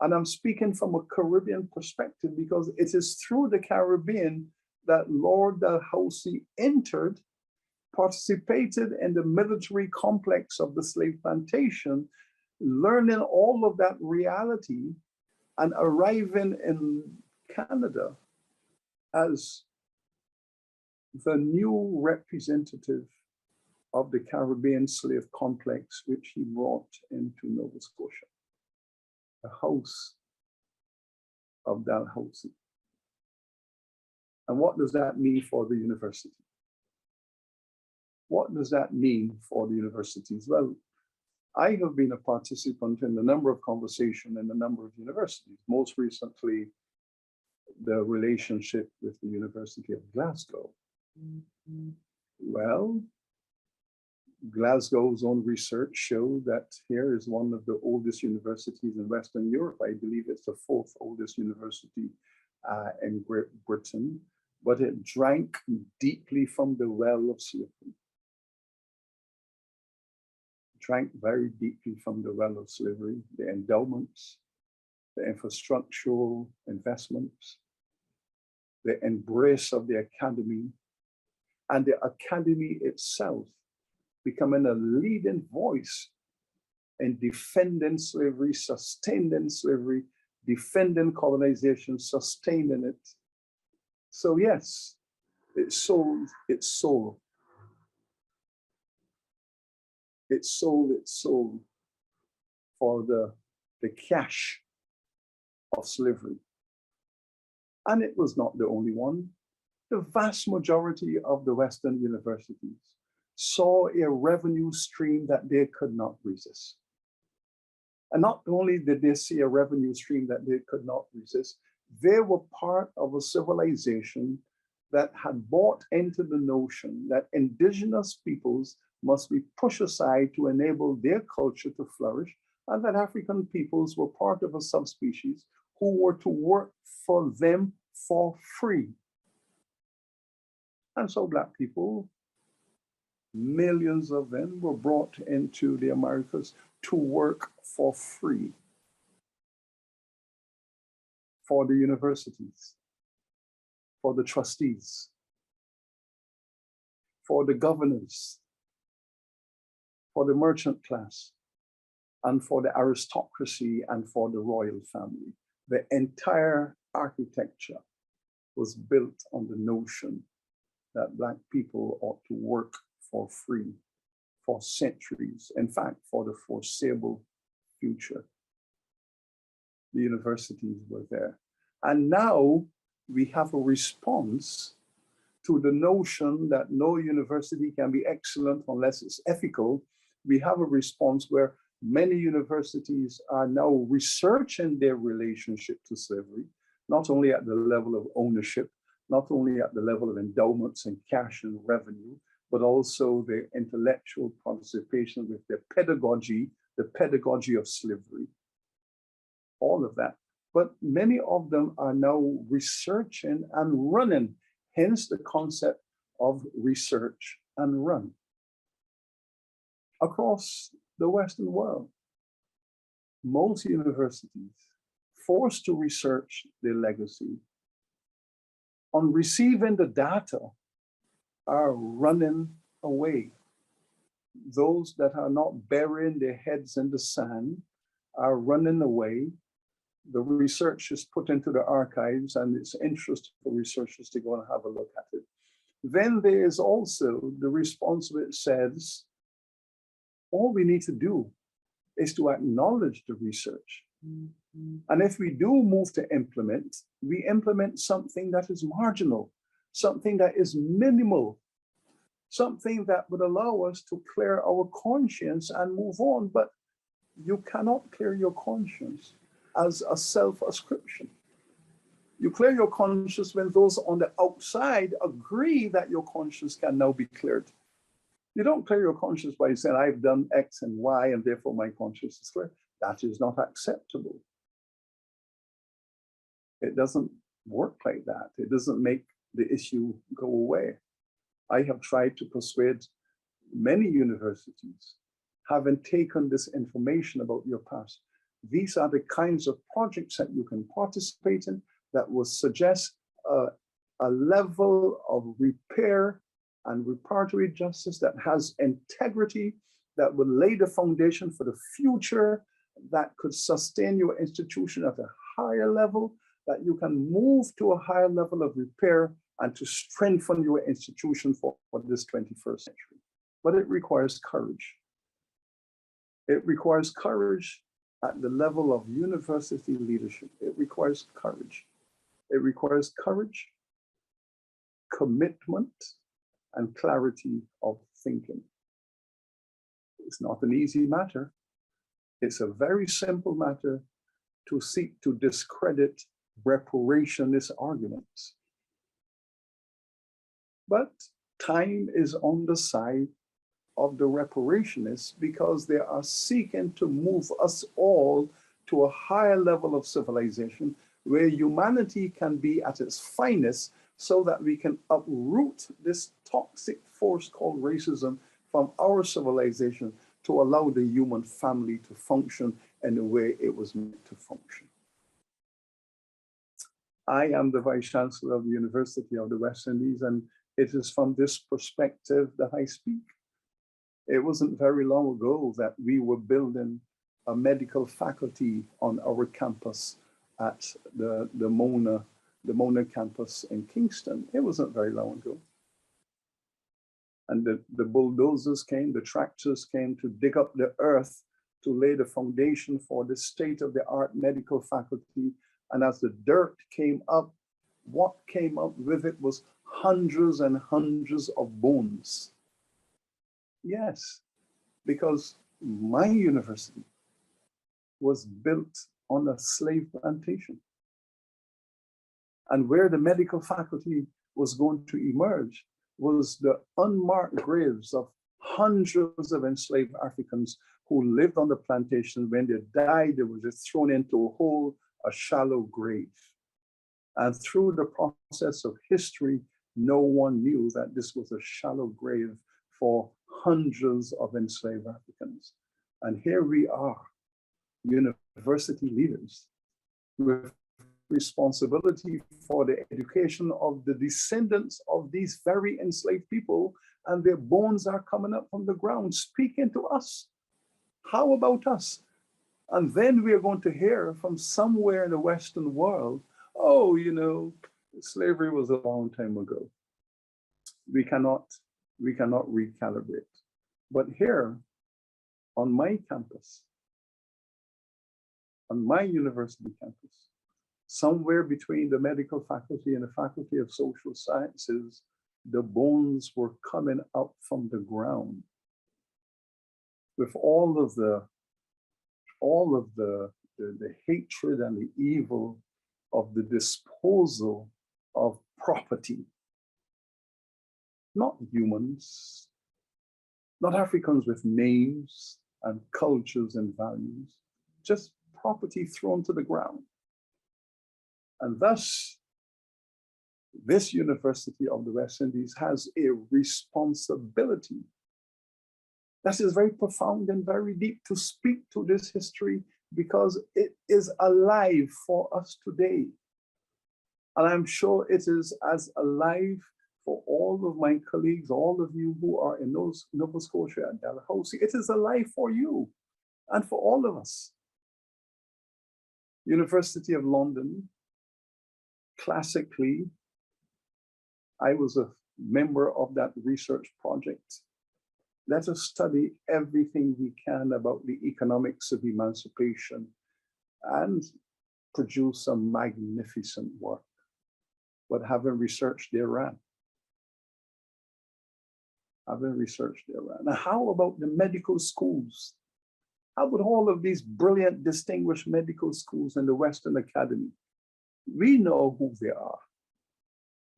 And I'm speaking from a Caribbean perspective because it is through the Caribbean that Lord Dalhousie entered, participated in the military complex of the slave plantation, learning all of that reality and arriving in Canada as the new representative of the Caribbean slave complex, which he brought into Nova Scotia, the house of Dalhousie. And what does that mean for the university? What does that mean for the universities? Well, I have been a participant in a number of conversations in a number of universities, most recently the relationship with the University of Glasgow. Well, Glasgow's own research showed that here is one of the oldest universities in Western Europe. I believe it's the fourth oldest university in Great Britain, but it drank deeply from the well of slavery. Drank very deeply from the well of slavery, the endowments, the infrastructural investments, the embrace of the academy, and the academy itself becoming a leading voice in defending slavery, sustaining slavery, defending colonization, sustaining it. So yes, it sold its soul. It sold its soul for the cash of slavery. And it was not the only one. The vast majority of the Western universities saw a revenue stream that they could not resist. And not only did they see a revenue stream that they could not resist, they were part of a civilization that had bought into the notion that indigenous peoples must be pushed aside to enable their culture to flourish, and that African peoples were part of a subspecies who were to work for them for free. And so Black people, millions of them, were brought into the Americas to work for free for the universities, for the trustees, for the governors, for the merchant class, and for the aristocracy and for the royal family. The entire architecture was built on the notion that Black people ought to work for free for centuries, in fact, for the foreseeable future. The universities were there. And now we have a response to the notion that no university can be excellent unless it's ethical. We have a response where many universities are now researching their relationship to slavery, not only at the level of ownership, not only at the level of endowments and cash and revenue, but also their intellectual participation with their pedagogy, the pedagogy of slavery, all of that. But many of them are now researching and running, hence the concept of research and run. Across the Western world, most universities forced to research their legacy, on receiving the data, are running away. Those that are not burying their heads in the sand are running away the research is put into the archives and it's interesting for researchers to go and have a look at it. Then there is also the response which says, all we need to do is to acknowledge the research. And if we do move to implement, we implement something that is marginal, something that is minimal, something that would allow us to clear our conscience and move on. But you cannot clear your conscience as a self-ascription. You clear your conscience when those on the outside agree that your conscience can now be cleared. You don't clear your conscience by saying, I've done X and Y, and therefore my conscience is clear. That is not acceptable. It doesn't work like that. It doesn't make the issue go away. I have tried to persuade many universities, having taken this information about your past. These are the kinds of projects that you can participate in that will suggest a level of repair and reparatory justice that has integrity, that will lay the foundation for the future, that could sustain your institution at a higher level, that you can move to a higher level of repair and to strengthen your institution for this 21st century. But it requires courage. It requires courage at the level of university leadership. It requires courage. It requires courage, commitment, and clarity of thinking. It's not an easy matter. It's a very simple matter to seek to discredit reparationist arguments. But time is on the side of the reparationists because they are seeking to move us all to a higher level of civilization where humanity can be at its finest so that we can uproot this toxic force called racism from our civilization to allow the human family to function in the way it was meant to function. I am the Vice Chancellor of the University of the West Indies, and it is from this perspective that I speak. It wasn't very long ago that we were building a medical faculty on our campus at the Mona campus in Kingston. It wasn't very long ago. And the bulldozers came, the tractors came to dig up the earth to lay the foundation for the state-of-the-art medical faculty. And as the dirt came up, what came up with it was hundreds and hundreds of bones. Yes, because my university was built on a slave plantation. And where the medical faculty was going to emerge was the unmarked graves of hundreds of enslaved Africans who lived on the plantation. When they died, they were just thrown into a hole, a shallow grave. And through the process of history, no one knew that this was a shallow grave for hundreds of enslaved Africans. And here we are, university leaders, with responsibility for the education of the descendants of these very enslaved people, and their bones are coming up from the ground, speaking to us. How about us? And then we are going to hear from somewhere in the Western world, oh, you know, slavery was a long time ago. We cannot recalibrate. But here, on my campus, on my university campus, somewhere between the medical faculty and the faculty of social sciences, the bones were coming up from the ground with all of the hatred and the evil of the disposal of property. Not humans, not Africans with names and cultures and values, just property thrown to the ground. And thus, this University of the West Indies has a responsibility that is very profound and very deep to speak to this history because it is alive for us today. And I'm sure it is as alive for all of my colleagues, all of you who are in Nova Scotia and Dalhousie. It is alive for you and for all of us. University of London, classically, I was a member of that research project. Let us study everything we can about the economics of emancipation and produce some magnificent work. But having researched, they ran. Now, how about the medical schools? How about all of these brilliant, distinguished medical schools in the Western Academy? We know who they are.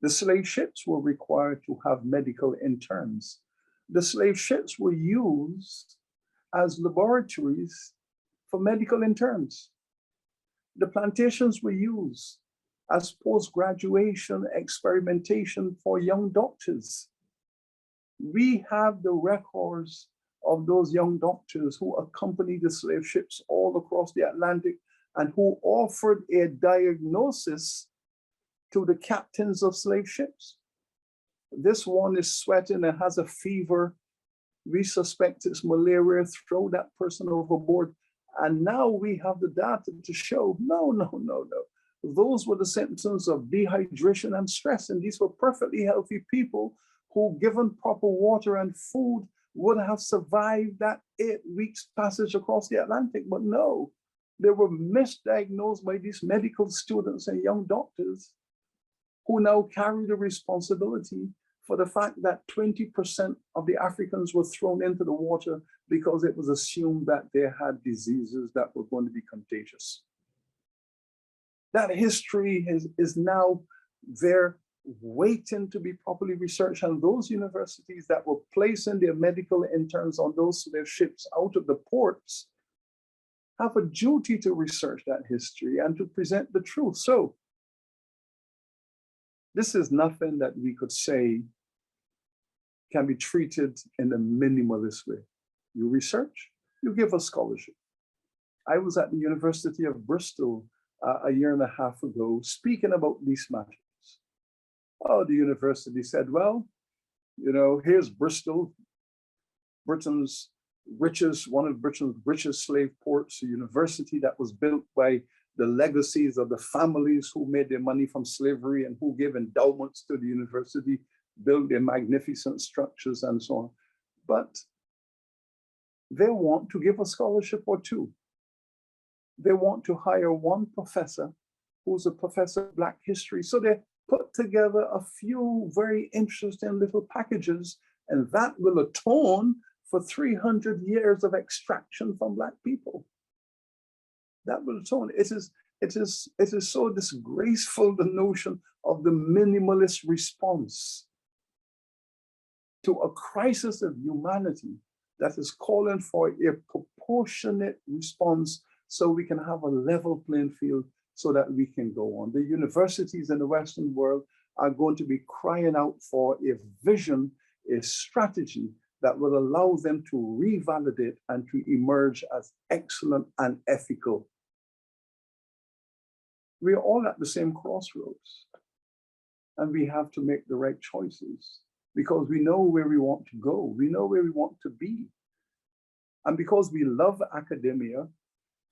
The slave ships were required to have medical interns. The slave ships were used as laboratories for medical interns. The plantations were used as post-graduation experimentation for young doctors. We have the records of those young doctors who accompanied the slave ships all across the Atlantic and who offered a diagnosis to the captains of slave ships. This one is sweating and has a fever. We suspect it's malaria, throw that person overboard. And now we have the data to show, no. Those were the symptoms of dehydration and stress. And these were perfectly healthy people who, given proper water and food, would have survived that 8 weeks passage across the Atlantic. But no, they were misdiagnosed by these medical students and young doctors who now carry the responsibility for the fact that 20% of the Africans were thrown into the water because it was assumed that they had diseases that were going to be contagious. That history is now there waiting to be properly researched, and those universities that were placing their medical interns on those slave ships out of the ports have a duty to research that history and to present the truth. So this is nothing that we could say can be treated in a minimalist way. You research, you give a scholarship. I was at the University of Bristol a year and a half ago speaking about these matters. Oh, the university said, well, here's Bristol, Britain's richest, one of Britain's richest slave ports, a university that was built by the legacies of the families who made their money from slavery and who gave endowments to the university, built their magnificent structures and so on. But they want to give a scholarship or two. They want to hire one professor who's a professor of Black history. So they put together a few very interesting little packages, and that will atone for 300 years of extraction from Black people. That will atone. It is so disgraceful, the notion of the minimalist response to a crisis of humanity that is calling for a proportionate response so we can have a level playing field so that we can go on. The universities in the Western world are going to be crying out for a vision, a strategy that will allow them to revalidate and to emerge as excellent and ethical. We are all at the same crossroads, and we have to make the right choices because we know where we want to go. We know where we want to be. And because we love academia,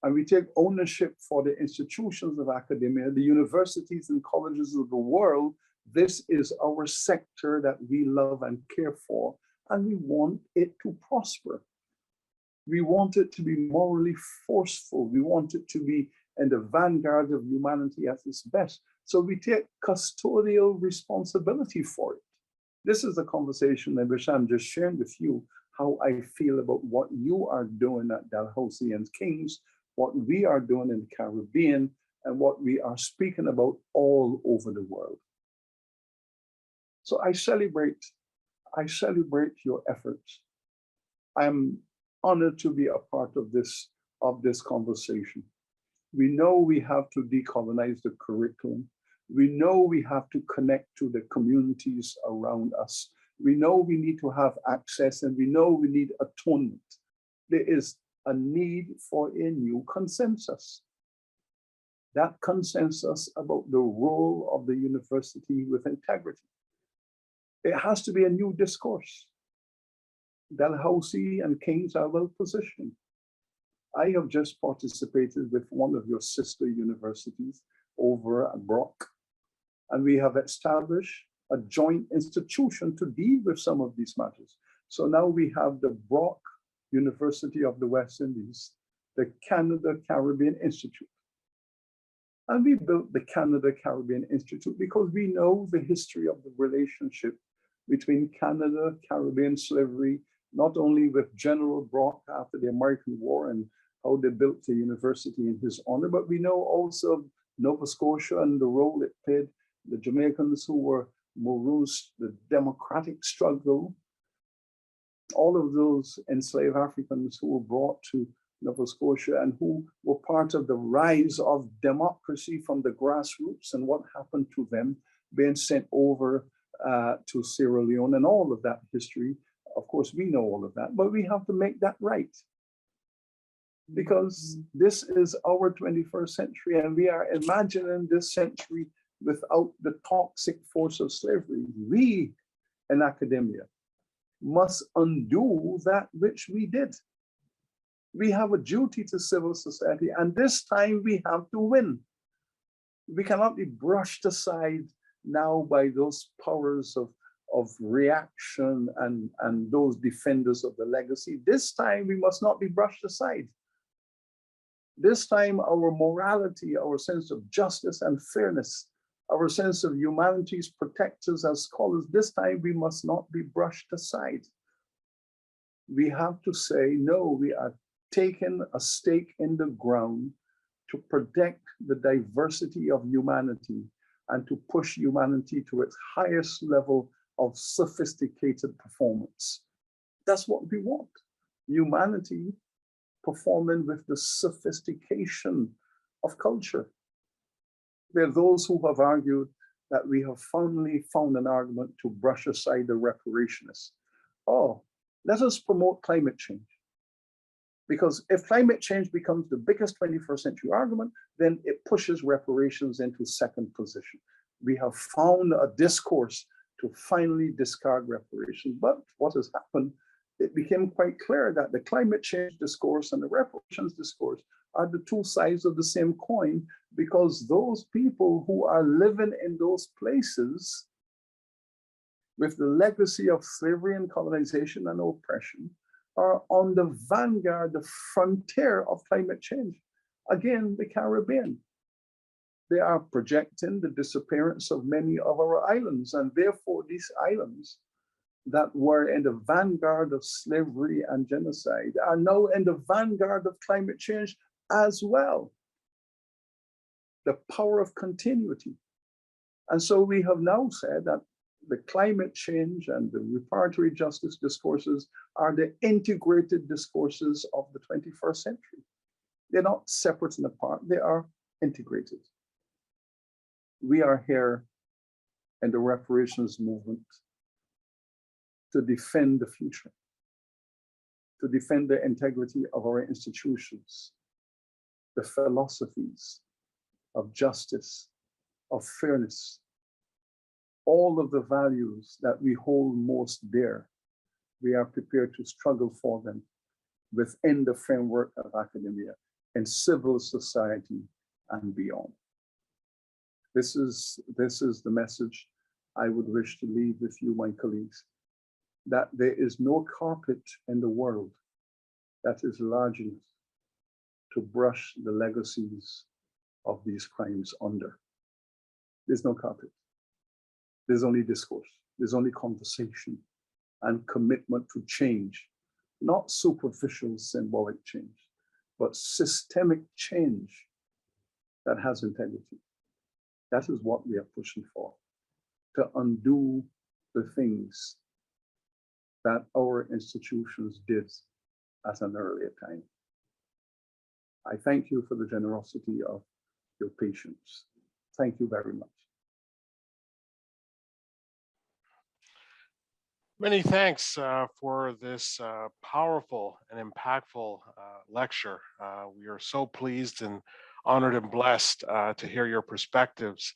and we take ownership for the institutions of academia, the universities and colleges of the world, this is our sector that we love and care for, and we want it to prosper. We want it to be morally forceful. We want it to be in the vanguard of humanity at its best. So we take custodial responsibility for it. This is a conversation in which I'm just sharing with you how I feel about what you are doing at Dalhousie and King's, what we are doing in the Caribbean, and what we are speaking about all over the world. So I celebrate your efforts. I'm honored to be a part of this conversation. We know we have to decolonize the curriculum. We know we have to connect to the communities around us. We know we need to have access, and we know we need atonement. There is a need for a new consensus. That consensus about the role of the university with integrity. It has to be a new discourse. Dalhousie and King's are well positioned. I have just participated with one of your sister universities over at Brock, and we have established a joint institution to deal with some of these matters. So now we have the Brock University of the West Indies, the Canada Caribbean Institute. And we built the Canada Caribbean Institute because we know the history of the relationship between Canada, Caribbean slavery, not only with General Brock after the American War and how they built the university in his honor, but we know also Nova Scotia and the role it played, the Jamaicans who were marooned, the democratic struggle, all of those enslaved Africans who were brought to Nova Scotia and who were part of the rise of democracy from the grassroots and what happened to them being sent over to Sierra Leone and all of that history. Of course, we know all of that, but we have to make that right. Because this is our 21st century and we are imagining this century without the toxic force of slavery. We in academia must undo that which we did. We have a duty to civil society, and this time we have to win. We cannot be brushed aside now by those powers of reaction and those defenders of the legacy. This time we must not be brushed aside. This time our morality, our sense of justice and fairness, our sense of humanity's protectors as scholars, this time we must not be brushed aside. We have to say, no, we are taking a stake in the ground to protect the diversity of humanity and to push humanity to its highest level of sophisticated performance. That's what we want. Humanity performing with the sophistication of culture. There are those who have argued that we have finally found an argument to brush aside the reparationists. Oh, let us promote climate change. Because if climate change becomes the biggest 21st century argument, then it pushes reparations into second position. We have found a discourse to finally discard reparations. But what has happened, it became quite clear that the climate change discourse and the reparations discourse are the two sides of the same coin, because those people who are living in those places with the legacy of slavery and colonization and oppression are on the vanguard, the frontier of climate change. Again, the Caribbean. They are projecting the disappearance of many of our islands, and therefore these islands that were in the vanguard of slavery and genocide are now in the vanguard of climate change as well. The power of continuity. And so we have now said that the climate change and the reparatory justice discourses are the integrated discourses of the 21st century. They're not separate and apart, they are integrated. We are here in the reparations movement to defend the future, to defend the integrity of our institutions, the philosophies of justice, of fairness, all of the values that we hold most dear. We are prepared to struggle for them within the framework of academia, in civil society and beyond. This is the message I would wish to leave with you, my colleagues, that there is no carpet in the world that is large enough to brush the legacies of these crimes under. There's no carpet. There's only discourse. There's only conversation and commitment to change, not superficial symbolic change, but systemic change that has integrity. That is what we are pushing for, to undo the things that our institutions did at an earlier time. I thank you for the generosity of your patience. Thank you very much. Many thanks for this powerful and impactful lecture. We are so pleased and honored and blessed to hear your perspectives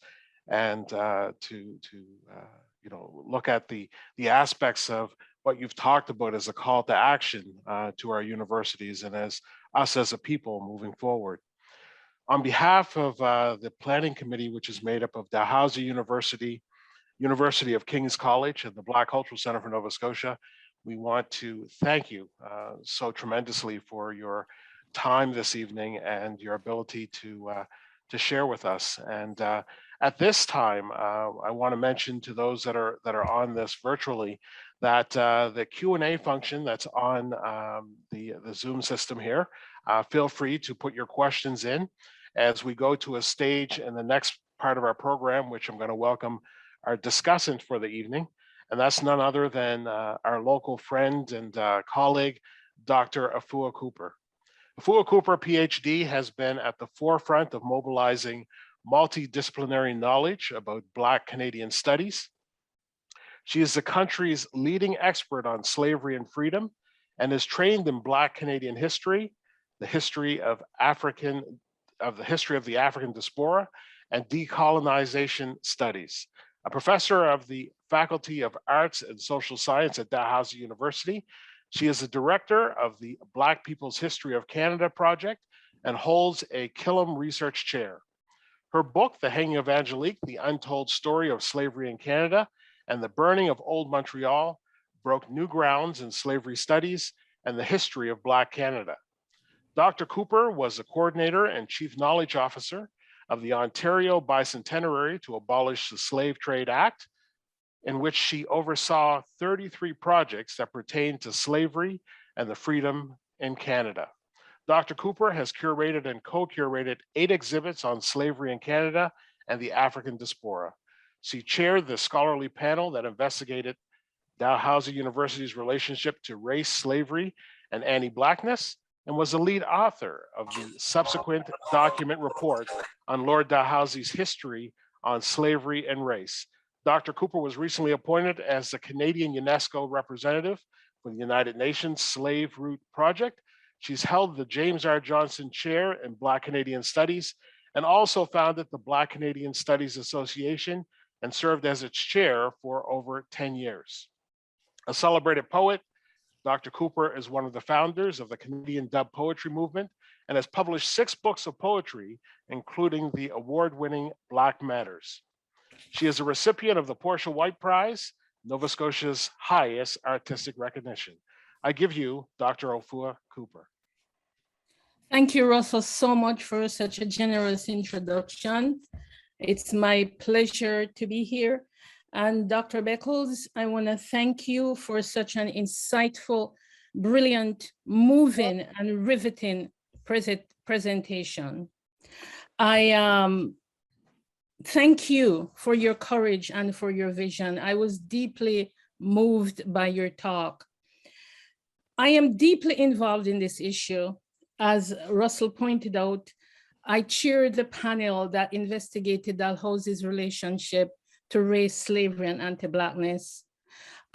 and to look at the aspects of what you've talked about as a call to action to our universities and as us as a people moving forward. On behalf of the planning committee, which is made up of Dalhousie University, University of King's College, and the Black Cultural Center for Nova Scotia, we want to thank you so tremendously for your time this evening and your ability to share with us. And at this time, I want to mention to those that are on this virtually that the Q&A function that's on the Zoom system here, feel free to put your questions in as we go to a stage in the next part of our program, which I'm going to welcome our discussant for the evening. And that's none other than our local friend and colleague, Dr. Afua Cooper. Afua Cooper, PhD, has been at the forefront of mobilizing multidisciplinary knowledge about Black Canadian studies. She is the country's leading expert on slavery and freedom and is trained in Black Canadian history, the history of the African diaspora, and decolonization studies. A professor of the Faculty of Arts and Social Science at Dalhousie University, she is the director of the Black People's History of Canada project and holds a Killam Research Chair. Her book, The Hanging of Angelique, The Untold Story of Slavery in Canada and the Burning of Old Montreal, broke new grounds in slavery studies and the history of Black Canada. Dr. Cooper was the coordinator and chief knowledge officer of the Ontario Bicentenary to Abolish the Slave Trade Act, in which she oversaw 33 projects that pertain to slavery and the freedom in Canada. Dr. Cooper has curated and co-curated 8 exhibits on slavery in Canada and the African diaspora. She chaired the scholarly panel that investigated Dalhousie University's relationship to race, slavery, and anti-Blackness, and was the lead author of the subsequent document report on Lord Dalhousie's history on slavery and race. Dr. Cooper was recently appointed as the Canadian UNESCO representative for the United Nations Slave Route Project. She's held the James R. Johnson Chair in Black Canadian Studies and also founded the Black Canadian Studies Association and served as its chair for over 10 years. A celebrated poet, Dr. Cooper is one of the founders of the Canadian Dub Poetry Movement and has published 6 books of poetry, including the award-winning Black Matters. She is a recipient of the Portia White Prize, Nova Scotia's highest artistic recognition. I give you Dr. Afua Cooper. Thank you, Russell, so much for such a generous introduction. It's my pleasure to be here. And Dr. Beckles, I want to thank you for such an insightful, brilliant, moving, and riveting presentation. I thank you for your courage and for your vision. I was deeply moved by your talk. I am deeply involved in this issue. As Russell pointed out, I chaired the panel that investigated Dalhousie's relationship to race, slavery, and anti-Blackness.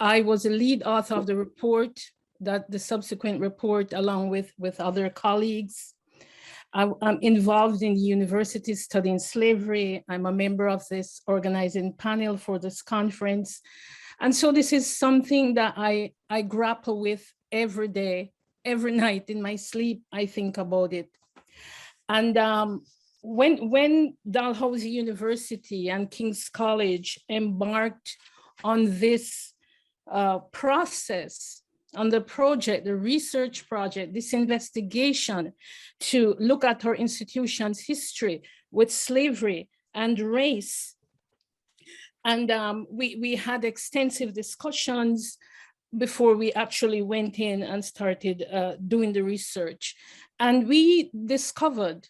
I was a lead author of the report, the subsequent report, along with other colleagues. I'm involved in the university studying slavery. I'm a member of this organizing panel for this conference. And so this is something that I grapple with every day, every night in my sleep, I think about it. And when Dalhousie University and King's College embarked on this process, on the project, the research project, this investigation to look at our institution's history with slavery and race. And we had extensive discussions before we actually went in and started doing the research. And we discovered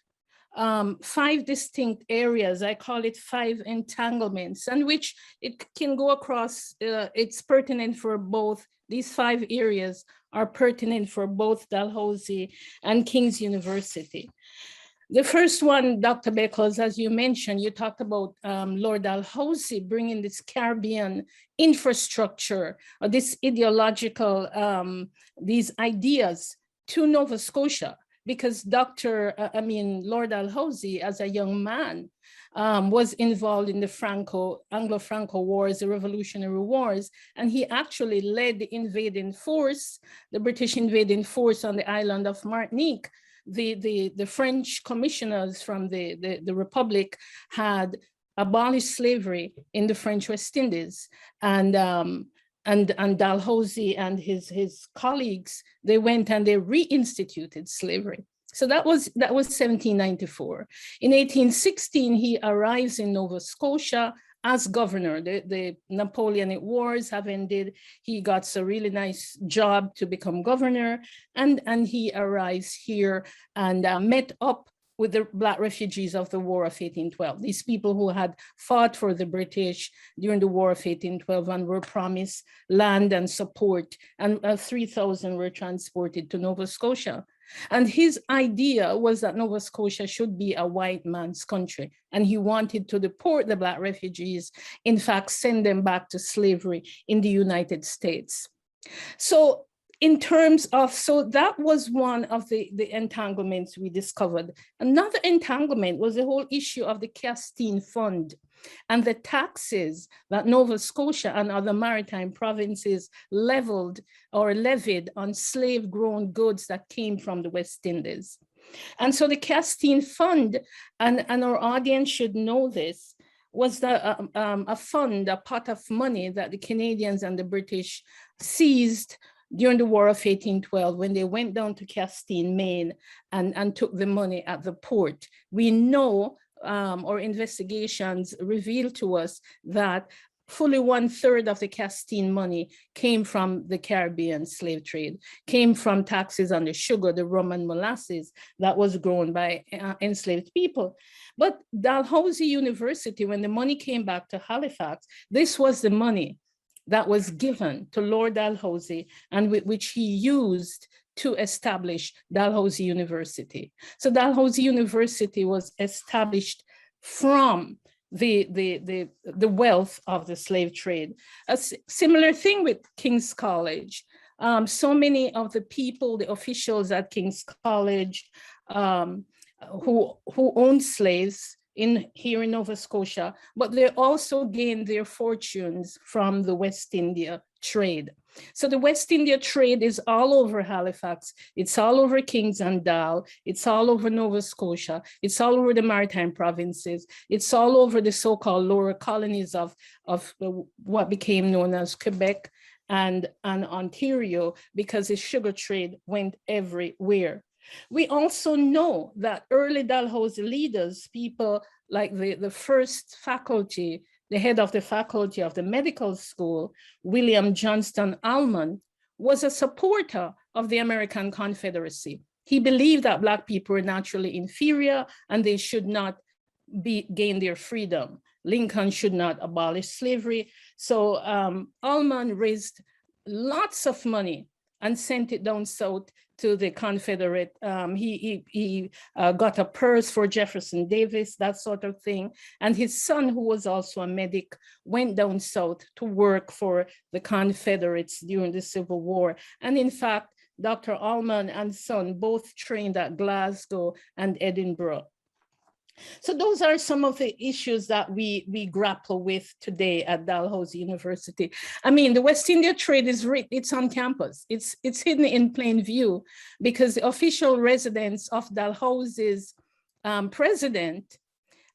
5 distinct areas. I call it 5 entanglements, and which it can go across, it's pertinent for both. These 5 areas are pertinent for both Dalhousie and King's University. The first one, Dr. Beckles, as you mentioned, you talked about Lord Dalhousie bringing this Caribbean infrastructure, or this ideological, these ideas to Nova Scotia, because Lord Dalhousie, as a young man, was involved in the Anglo-Franco Wars, the Revolutionary Wars, and he actually led the invading force, the British invading force on the island of Martinique, the French commissioners from the Republic had abolished slavery in the French West Indies. And Dalhousie and his colleagues, they went and they reinstituted slavery. So that was 1794. In 1816, he arrives in Nova Scotia as governor. The Napoleonic Wars have ended. He got a really nice job to become governor, and he arrives here and met up with the Black refugees of the War of 1812. These people who had fought for the British during the War of 1812 and were promised land and support, and 3,000 were transported to Nova Scotia. And his idea was that Nova Scotia should be a white man's country, and he wanted to deport the Black refugees, in fact, send them back to slavery in the United States. So in terms of, so that was one of the entanglements we discovered. Another entanglement was the whole issue of the Castine Fund and the taxes that Nova Scotia and other maritime provinces levied on slave-grown goods that came from the West Indies. And so the Castine Fund, and our audience should know this, was a fund, a pot of money that the Canadians and the British seized during the War of 1812, when they went down to Castine, Maine, and took the money at the port. We know, our investigations revealed to us that fully 1/3 of the Castine money came from the Caribbean slave trade, came from taxes on the sugar, the rum and molasses that was grown by enslaved people. But Dalhousie University, when the money came back to Halifax, this was the money that was given to Lord Dalhousie and which he used to establish Dalhousie University. So Dalhousie University was established from the wealth of the slave trade. A similar thing with King's College. So many of the people, the officials at King's College who owned slaves here in Nova Scotia, but they also gained their fortunes from the West India trade. So the West India trade is all over Halifax, it's all over Kings and Dal, it's all over Nova Scotia, it's all over the maritime provinces, it's all over the so-called lower colonies of what became known as Quebec and Ontario, because the sugar trade went everywhere. We also know that early Dalhousie leaders, people like the first faculty, the head of the faculty of the medical school, William Johnston Allman, was a supporter of the American Confederacy. He believed that Black people were naturally inferior and they should not gain their freedom. Lincoln should not abolish slavery. So Allman raised lots of money and sent it down south to the Confederate. He got a purse for Jefferson Davis, that sort of thing. And his son, who was also a medic, went down south to work for the Confederates during the Civil War. And in fact, Dr. Allman and son both trained at Glasgow and Edinburgh. So those are some of the issues that we grapple with today at Dalhousie University. I mean, the West India trade it's on campus. It's hidden in plain view because the official residence of Dalhousie's president,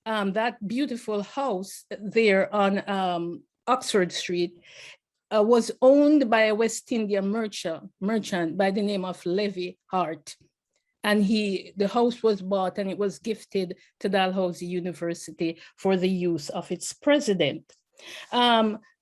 that beautiful house there on Oxford Street, was owned by a West India merchant by the name of Levy Hart. And the house was bought and it was gifted to Dalhousie University for the use of its president.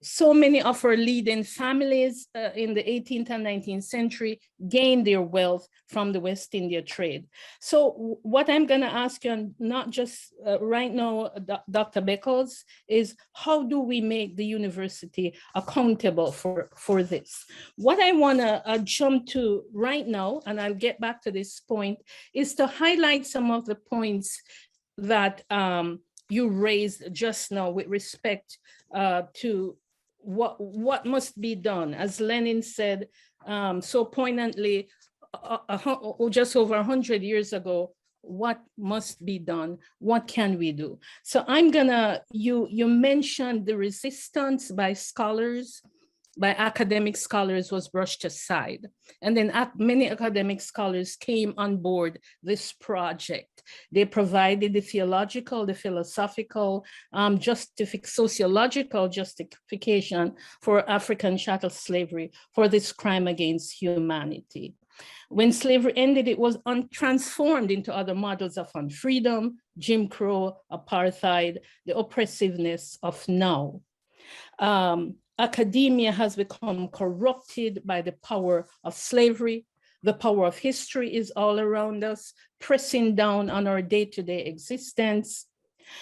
So many of our leading families in the 18th and 19th century gained their wealth from the West India trade. So what I'm going to ask you, and not just right now, Dr. Beckles, is how do we make the university accountable for this? What I want to jump to right now, and I'll get back to this point, is to highlight some of the points that you raised just now with respect to what must be done. As Lenin said so poignantly just over 100 years ago, what must be done? What can we do? So I'm gonna, you mentioned the resistance by scholars, by academic scholars was brushed aside. And then many academic scholars came on board this project. They provided the theological, the philosophical, sociological justification for African chattel slavery, for this crime against humanity. When slavery ended, it was transformed into other models of unfreedom, Jim Crow, apartheid, the oppressiveness of now. Academia has become corrupted by the power of slavery. The power of history is all around us, pressing down on our day-to-day existence.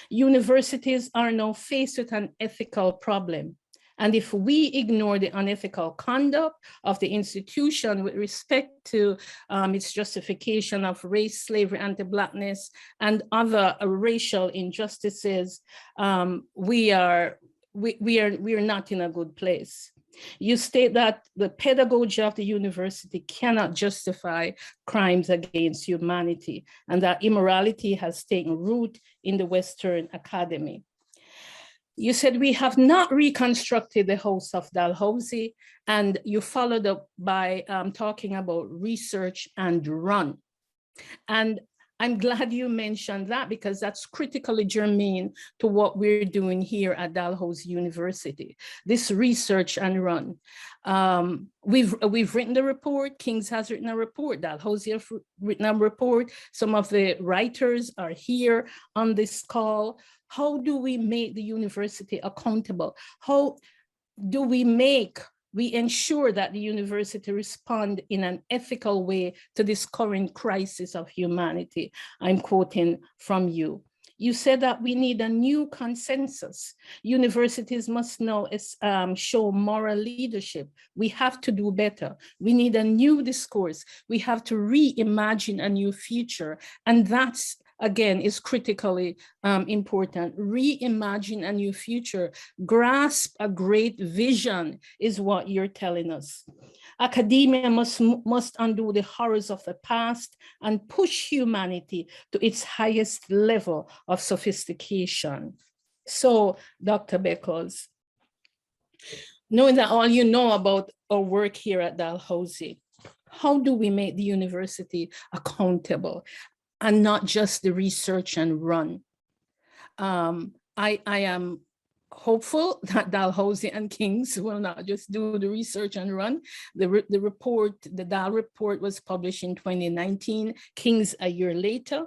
Universities are now faced with an ethical problem. And if we ignore the unethical conduct of the institution with respect to its justification of race, slavery, anti-Blackness, and other racial injustices, we are not in a good place. You state that the pedagogy of the university cannot justify crimes against humanity, and that immorality has taken root in the Western academy. You said we have not reconstructed the house of Dalhousie, and you followed up by talking about research and run. And I'm glad you mentioned that, because that's critically germane to what we're doing here at Dalhousie University, this research and run. We've written the report, King's has written a report, Dalhousie have written a report. Some of the writers are here on this call. How do we make the university accountable? How do we ensure that the university respond in an ethical way to this current crisis of humanity? I'm quoting from you. You said that we need a new consensus. Universities must now show moral leadership. We have to do better. We need a new discourse. We have to reimagine a new future. And that's, again, is critically important. Reimagine a new future. Grasp a great vision is what you're telling us. Academia must undo the horrors of the past and push humanity to its highest level of sophistication. So, Dr. Beckles, knowing that all you know about our work here at Dalhousie, how do we make the university accountable and not just the research and run? I am hopeful that Dalhousie and King's will not just do the research and run. The Dal report was published in 2019, King's a year later.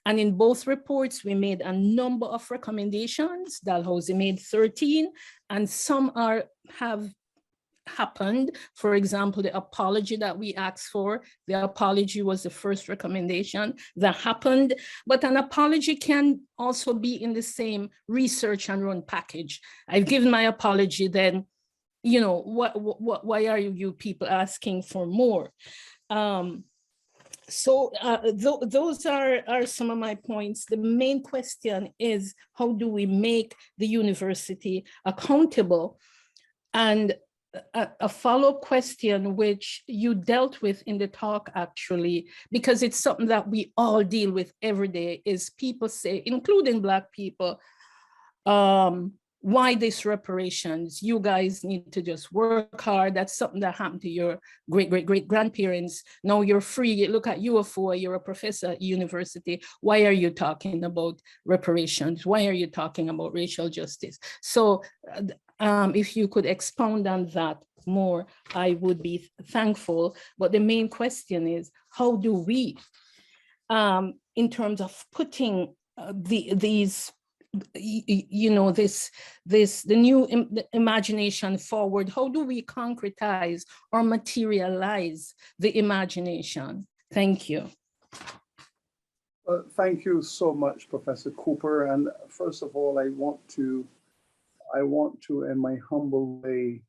And in both reports, we made a number of recommendations. Dalhousie made 13, and some have happened. For example, the apology that we asked for, the apology was the first recommendation that happened, but an apology can also be in the same research and run package. I've given my apology, then, you know, why are you people asking for more? Those are some of my points. The main question is, how do we make the university accountable? And a follow-up question, which you dealt with in the talk, actually, because it's something that we all deal with every day, is people say, including Black people, why this reparations? You guys need to just work hard. That's something that happened to your great-great-great-grandparents. Now you're free. Look at you, Afua, you're a professor at university. Why are you talking about reparations? Why are you talking about racial justice? So if you could expound on that more, I would be thankful. But the main question is, how do we, in terms of putting the new imagination forward, how do we concretize or materialize the imagination? Thank you. Thank you so much, Professor Cooper. And first of all, I want to, in my humble way,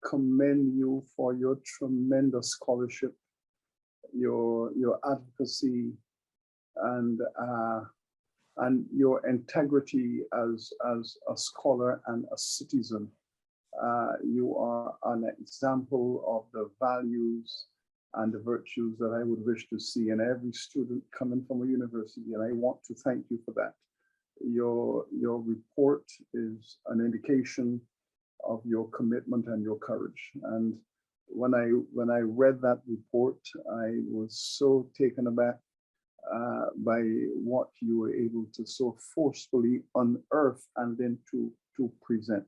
commend you for your tremendous scholarship, your advocacy, and your integrity as a scholar and a citizen. You are an example of the values and the virtues that I would wish to see in every student coming from a university, and I want to thank you for that. Your report is an indication your commitment and your courage. And when I read that report, I was so taken aback by what you were able to so forcefully unearth and then to present.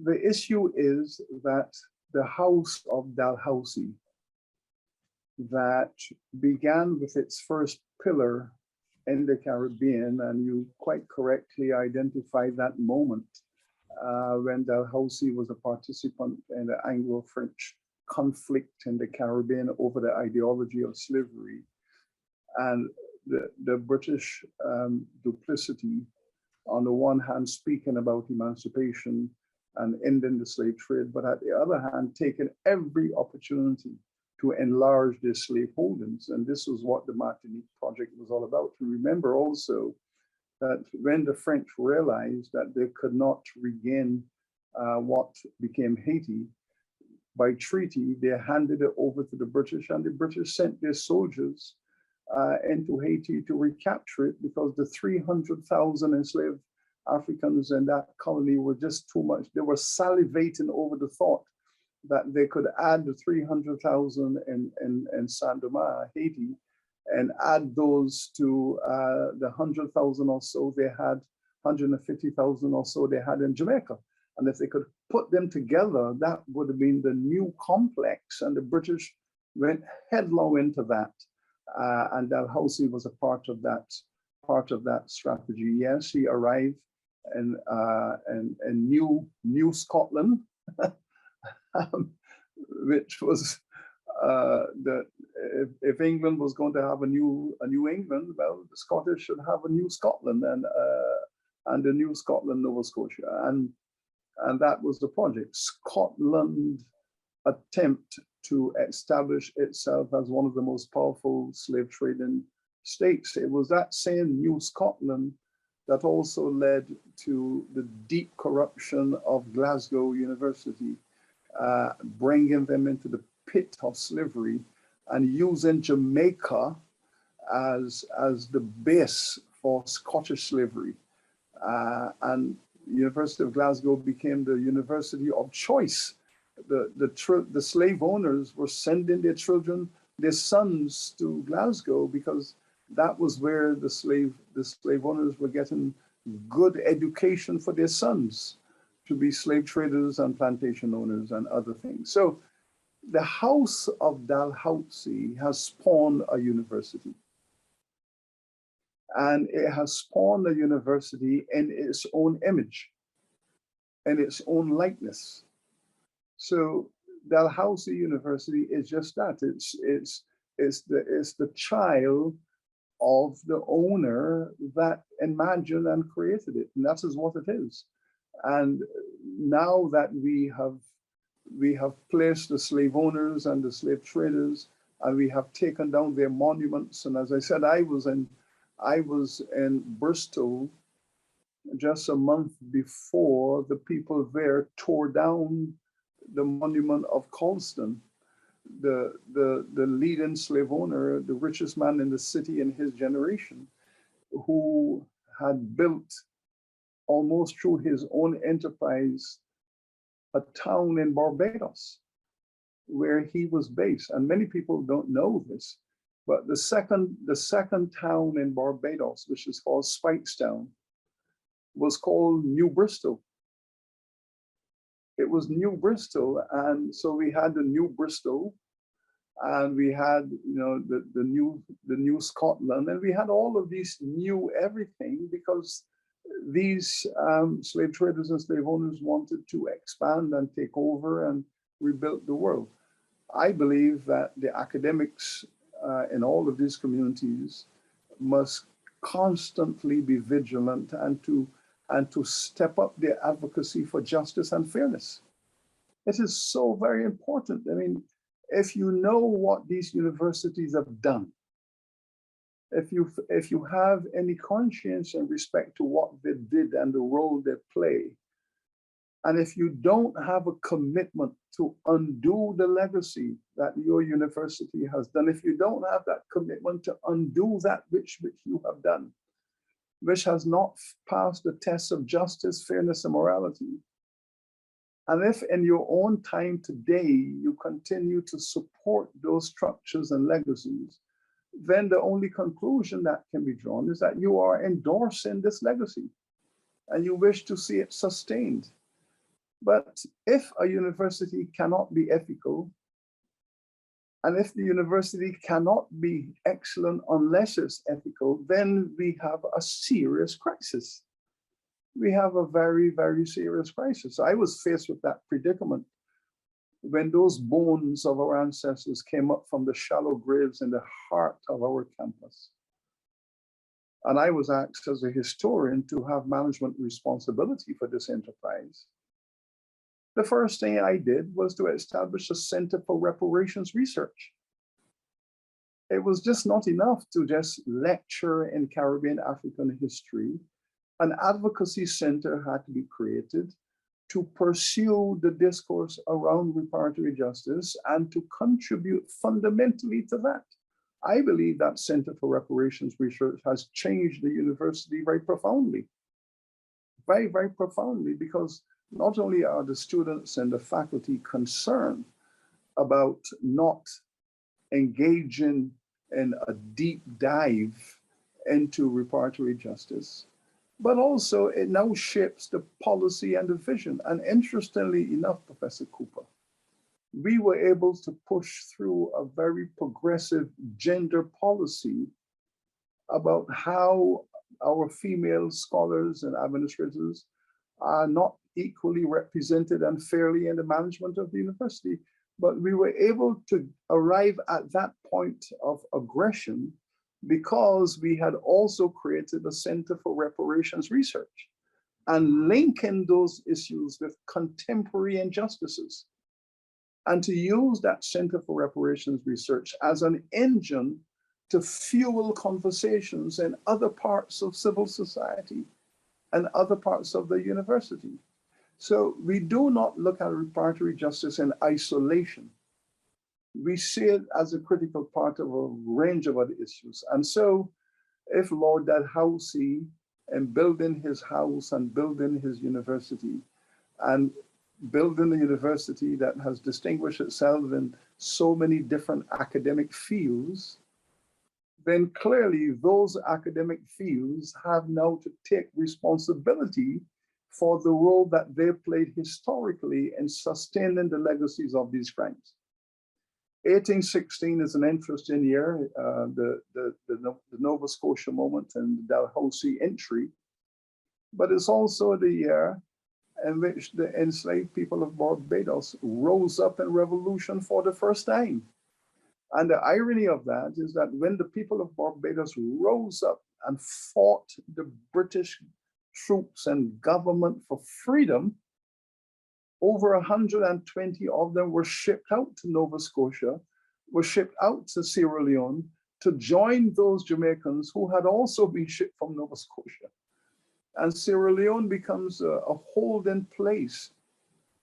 The issue is that the House of Dalhousie, that began with its first pillar in the Caribbean, and you quite correctly identified that moment when Dalhousie was a participant in the Anglo-French conflict in the Caribbean over the ideology of slavery, and the British duplicity, on the one hand speaking about emancipation and ending the slave trade, but at the other hand taking every opportunity to enlarge their slave holdings. And this was what the Martinique Project was all about. To remember also that when the French realized that they could not regain what became Haiti, by treaty, they handed it over to the British, and the British sent their soldiers into Haiti to recapture it, because the 300,000 enslaved Africans in that colony were just too much. They were salivating over the thought that they could add the 300,000 in Saint-Domingue, Haiti, and add those to the 100,000 or so they had, 150,000 or so they had in Jamaica. And if they could put them together, that would have been the new complex. And the British went headlong into that. And Dalhousie was a part of that strategy. Yes, he arrived in New Scotland, which was if England was going to have a new England, well, the Scottish should have a new Scotland, and a new Scotland, Nova Scotia, and that was the project. Scotland attempt to establish itself as one of the most powerful slave trading states. It was that same New Scotland that also led to the deep corruption of Glasgow University, bringing them into the pit of slavery and using Jamaica as the base for Scottish slavery. And University of Glasgow became the university of choice. The slave owners were sending their children, their sons, to Glasgow, because that was where the slave owners were getting good education for their sons to be slave traders and plantation owners and other things. So the House of Dalhousie has spawned a university. And it has spawned a university in its own image and its own likeness. So Dalhousie University is just that. It's the child of the owner that imagined and created it, and that is what it is. And now that we have placed the slave owners and the slave traders, and we have taken down their monuments. And as I said, I was in Bristol just a month before the people there tore down the monument of Colston, the leading slave owner, the richest man in the city in his generation, who had built almost through his own enterprise a town in Barbados where he was based. And many people don't know this, but the second town in Barbados, which is called Speightstown, was called New Bristol. It was New Bristol, and so we had the New Bristol, and we had the new Scotland, and we had all of these new everything, because these slave traders and slave owners wanted to expand and take over and rebuild the world. I believe that the academics in all of these communities must constantly be vigilant and to step up their advocacy for justice and fairness. It is so very important. I mean, if you know what these universities have done, if you have any conscience and respect to what they did and the role they play, and if you don't have a commitment to undo the legacy that your university has done, if you don't have that commitment to undo that which you have done, which has not passed the test of justice, fairness, and morality, And if in your own time today, you continue to support those structures and legacies, then the only conclusion that can be drawn is that you are endorsing this legacy and you wish to see it sustained. But if a university cannot be ethical, and if the university cannot be excellent unless it's ethical, then we have a serious crisis. We have a very, very serious crisis. I was faced with that predicament when those bones of our ancestors came up from the shallow graves in the heart of our campus. And I was asked as a historian to have management responsibility for this enterprise. The first thing I did was to establish a Center for Reparations Research. It was just not enough to just lecture in Caribbean African history. An advocacy center had to be created to pursue the discourse around reparatory justice and to contribute fundamentally to that. I believe that Center for Reparations Research has changed the university very profoundly, very, very profoundly, because not only are the students and the faculty concerned about not engaging in a deep dive into reparatory justice, but also it now shapes the policy and the vision. And interestingly enough, Professor Cooper, we were able to push through a very progressive gender policy about how our female scholars and administrators are not equally represented and fairly in the management of the university. But we were able to arrive at that point of aggression because we had also created a Center for Reparations Research and linking those issues with contemporary injustices, and to use that Center for Reparations Research as an engine to fuel conversations in other parts of civil society and other parts of the university. So we do not look at reparatory justice in isolation. We see it as a critical part of a range of other issues. And so if Lord Dalhousie, in building his house and building his university and building a university that has distinguished itself in so many different academic fields, then clearly those academic fields have now to take responsibility for the role that they played historically in sustaining the legacies of these crimes. 1816 is an interesting year, the Nova Scotia moment and the Dalhousie entry, but it's also the year in which the enslaved people of Barbados rose up in revolution for the first time. And the irony of that is that when the people of Barbados rose up and fought the British troops and government for freedom, over 120 of them were shipped out to Nova Scotia, were shipped out to Sierra Leone to join those Jamaicans who had also been shipped from Nova Scotia. And Sierra Leone becomes a holding place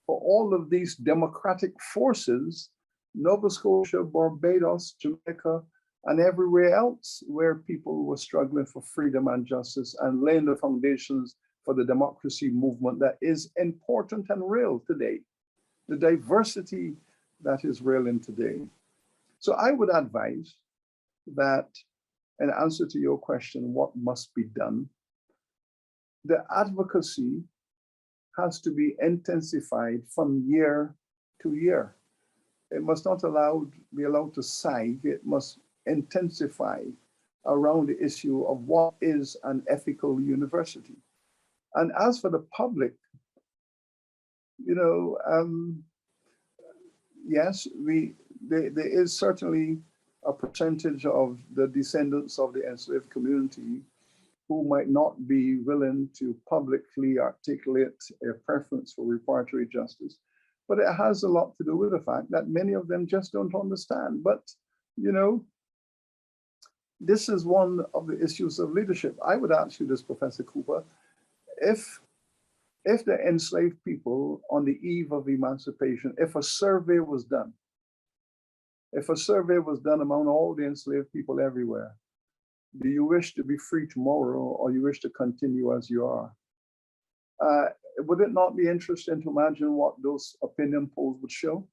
for all of these democratic forces, Nova Scotia, Barbados, Jamaica, and everywhere else where people were struggling for freedom and justice and laying the foundations for the democracy movement that is important and real today, the diversity that is real in today. So I would advise that, in answer to your question, what must be done, the advocacy has to be intensified from year to year. It must not be allowed to sag, it must intensify around the issue of what is an ethical university. And as for the public, yes, there is certainly a percentage of the descendants of the enslaved community who might not be willing to publicly articulate a preference for reparatory justice. But it has a lot to do with the fact that many of them just don't understand. But, this is one of the issues of leadership. I would ask you this, Professor Cooper, if the enslaved people on the eve of emancipation, if a survey was done among all the enslaved people everywhere, do you wish to be free tomorrow or you wish to continue as you are? would it not be interesting to imagine what those opinion polls would show?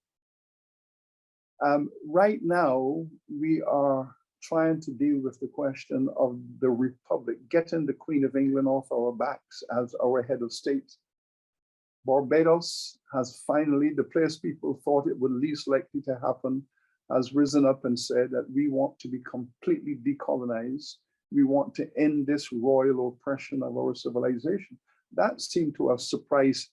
Right now, we are trying to deal with the question of the Republic, getting the Queen of England off our backs as our head of state. Barbados has finally, the place people thought it would least likely to happen, has risen up and said that we want to be completely decolonized. We want to end this royal oppression of our civilization. That seemed to have surprised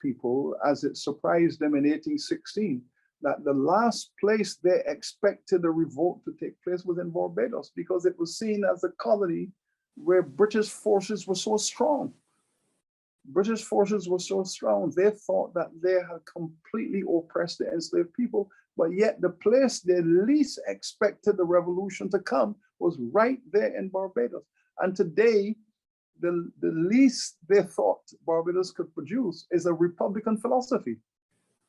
people, as it surprised them in 1816, that the last place they expected a revolt to take place was in Barbados, because it was seen as a colony where British forces were so strong. British forces were so strong, they thought that they had completely oppressed the enslaved people, but yet the place they least expected the revolution to come was right there in Barbados. And today, the least they thought Barbados could produce is a Republican philosophy,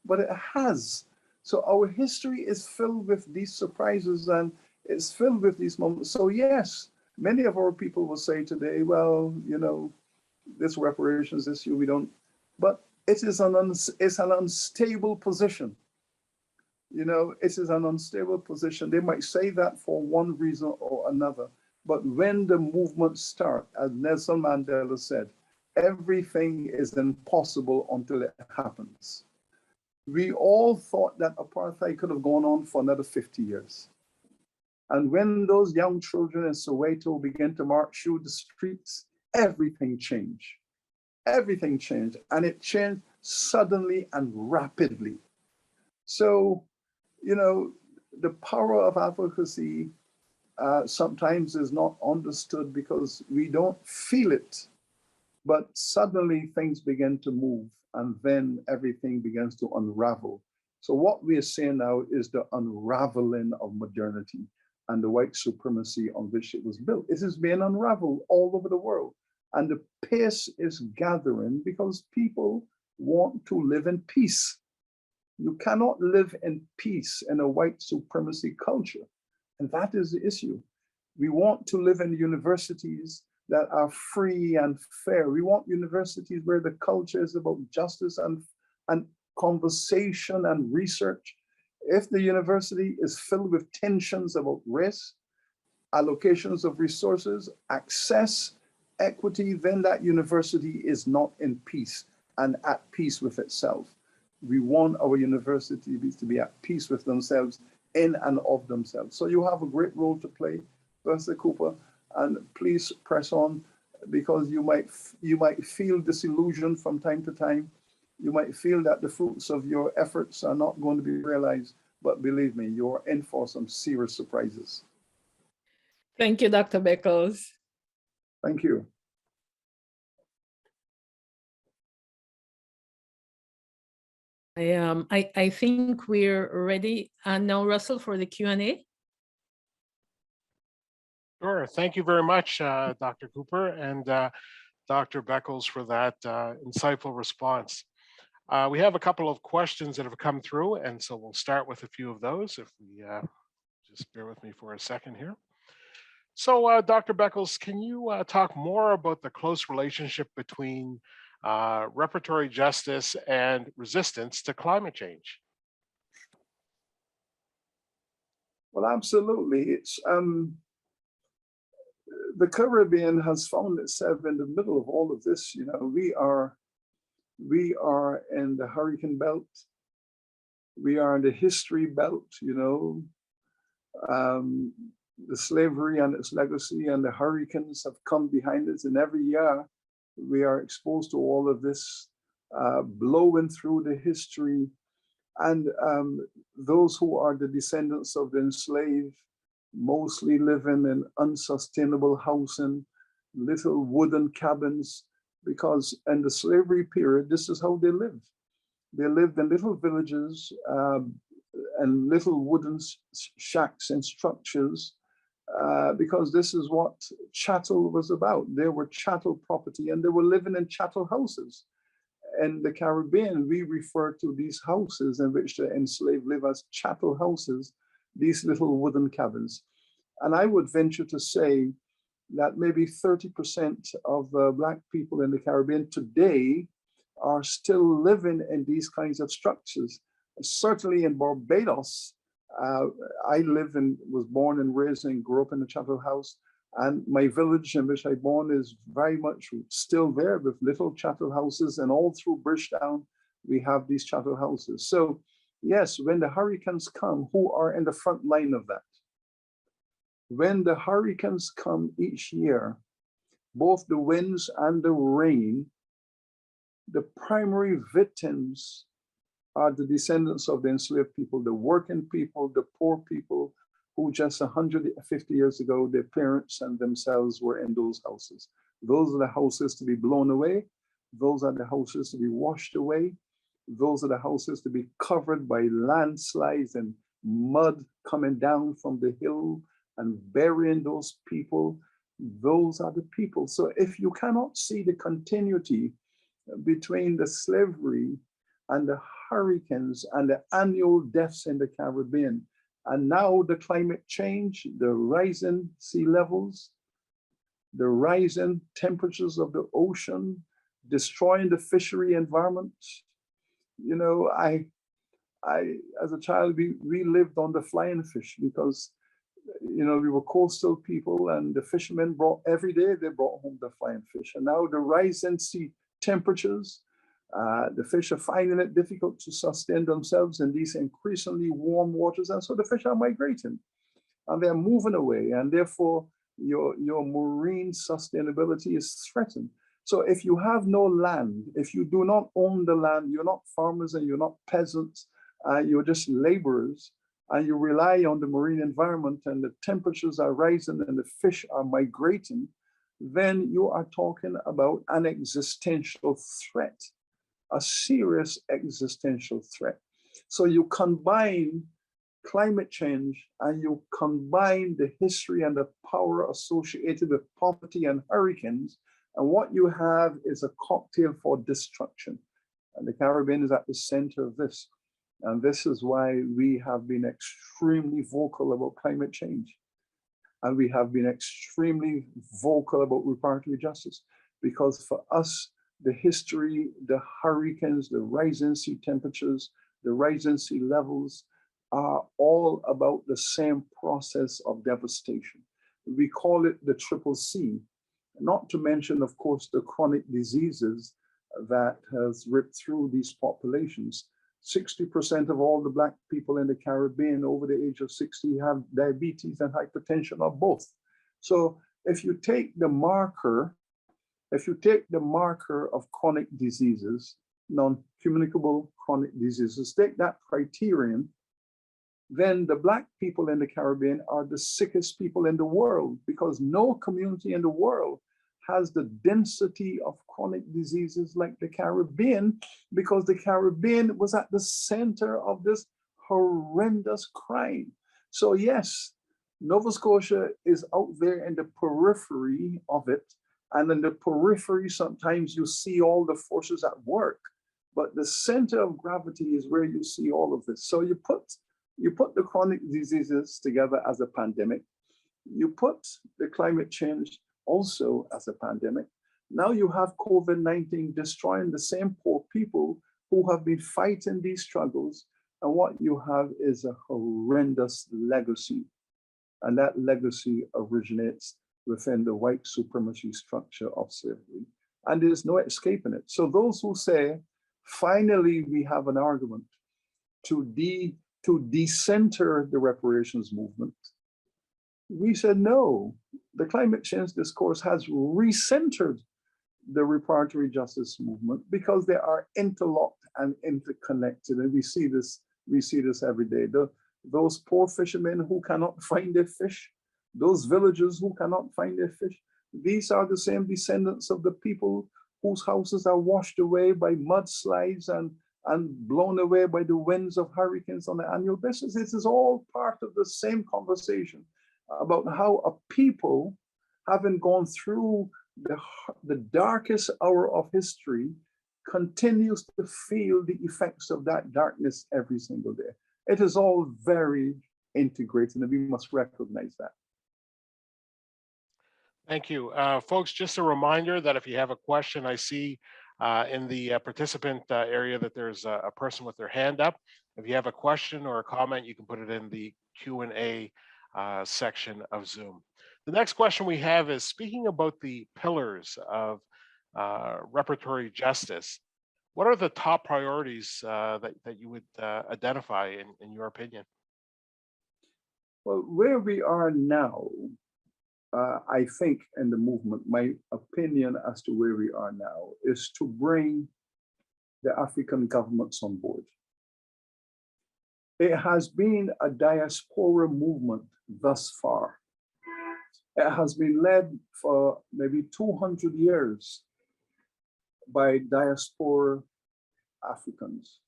but it has. So our history is filled with these surprises, and it's filled with these moments. So yes, many of our people will say today, well, you know, this reparations issue, we don't, but it is it's an unstable position. You know, it is an unstable position. They might say that for one reason or another, but when the movement starts, as Nelson Mandela said, everything is impossible until it happens. We all thought that apartheid could have gone on for another 50 years. And when those young children in Soweto began to march through the streets, everything changed. Everything changed, and it changed suddenly and rapidly. So, you know, the power of advocacy sometimes is not understood because we don't feel it, but suddenly things begin to move, and then everything begins to unravel. So what we are seeing now is the unraveling of modernity and the white supremacy on which it was built. It is being unraveled all over the world. And the pace is gathering because people want to live in peace. You cannot live in peace in a white supremacy culture. And that is the issue. We want to live in universities that are free and fair. We want universities where the culture is about justice and conversation and research. If the university is filled with tensions about race, allocations of resources, access, equity, then that university is not in peace and at peace with itself. We want our universities to be at peace with themselves, in and of themselves. So you have a great role to play, Professor Cooper, and please press on, because you might feel disillusioned from time to time. You might feel that the fruits of your efforts are not going to be realized, but believe me, you're in for some serious surprises. Thank you, Dr. Beckles. Thank you. I think we're ready now, Russell, for the Q&A. Sure. Thank you very much, Dr. Cooper and Dr. Beckles, for that insightful response. We have a couple of questions that have come through, and so we'll start with a few of those, if we just bear with me for a second here. So, Dr. Beckles, can you talk more about the close relationship between reparatory justice and resistance to climate change? Well, absolutely. It's the Caribbean has found itself in the middle of all of this. You know, we are in the hurricane belt. We are in the history belt. You know, the slavery and its legacy and the hurricanes have come behind us, and every year we are exposed to all of this blowing through the history. And those who are the descendants of the enslaved mostly living in unsustainable housing, little wooden cabins, because in the slavery period, this is how they lived. They lived in little villages and little wooden shacks and structures, because this is what chattel was about. They were chattel property, and they were living in chattel houses. In the Caribbean, we refer to these houses in which the enslaved live as chattel houses, these little wooden cabins. And I would venture to say that maybe 30% of Black people in the Caribbean today are still living in these kinds of structures. Certainly in Barbados, I was born and raised and grew up in a chattel house. And my village in which I born is very much still there with little chattel houses, and all through Bridgetown, we have these chattel houses. So yes, when the hurricanes come, who are in the front line of that? When the hurricanes come each year, both the winds and the rain, the primary victims are the descendants of the enslaved people, the working people, the poor people, who just 150 years ago, their parents and themselves were in those houses. Those are the houses to be blown away. Those are the houses to be washed away. Those are the houses to be covered by landslides and mud coming down from the hill and burying those people. Those are the people. So if you cannot see the continuity between the slavery and the hurricanes and the annual deaths in the Caribbean, and now the climate change, the rising sea levels, the rising temperatures of the ocean, destroying the fishery environment. You know, I as a child, we lived on the flying fish because, you know, we were coastal people, and the fishermen brought every day, they brought home the flying fish. And now the rising sea temperatures, the fish are finding it difficult to sustain themselves in these increasingly warm waters. And so the fish are migrating and they're moving away. And therefore, your marine sustainability is threatened. So if you have no land, if you do not own the land, you're not farmers and you're not peasants, you're just laborers, and you rely on the marine environment, and the temperatures are rising and the fish are migrating, then you are talking about an existential threat. A serious existential threat. So you combine climate change and you combine the history and the power associated with poverty and hurricanes, and what you have is a cocktail for destruction. And the Caribbean is at the center of this. And this is why we have been extremely vocal about climate change. And we have been extremely vocal about reparatory justice, because for us, the history, the hurricanes, the rising sea temperatures, the rising sea levels are all about the same process of devastation. We call it the triple C, not to mention, of course, the chronic diseases that has ripped through these populations. 60% of all the Black people in the Caribbean over the age of 60 have diabetes and hypertension, or both. So if you take the marker of chronic diseases, non-communicable chronic diseases, take that criterion, then the Black people in the Caribbean are the sickest people in the world, because no community in the world has the density of chronic diseases like the Caribbean, because the Caribbean was at the center of this horrendous crime. So yes, Nova Scotia is out there in the periphery of it. And in the periphery, sometimes you see all the forces at work, but the center of gravity is where you see all of this. So you put the chronic diseases together as a pandemic. You put the climate change also as a pandemic. Now you have COVID-19 destroying the same poor people who have been fighting these struggles. And what you have is a horrendous legacy. And that legacy originates within the white supremacy structure of slavery. And there's no escaping it. So those who say, finally, we have an argument to decenter the reparations movement, we said, no, the climate change discourse has recentered the reparatory justice movement, because they are interlocked and interconnected. And we see this every day. Those poor fishermen who cannot find their fish, those villagers who cannot find their fish, these are the same descendants of the people whose houses are washed away by mudslides and blown away by the winds of hurricanes on an annual basis. This is all part of the same conversation about how a people, having gone through the darkest hour of history, continues to feel the effects of that darkness every single day. It is all very integrated, and we must recognize that. Thank you. Folks, just a reminder that if you have a question, I see In the participant area that there's a person with their hand up. If you have a question or a comment, you can put it in the Q&A section of Zoom. The next question we have is, speaking about the pillars of reparatory justice, what are the top priorities that you would identify in your opinion? Well, where we are now, I think in the movement, my opinion as to where we are now is to bring the African governments on board. It has been a diaspora movement thus far. It has been led for maybe 200 years by diaspora Africans.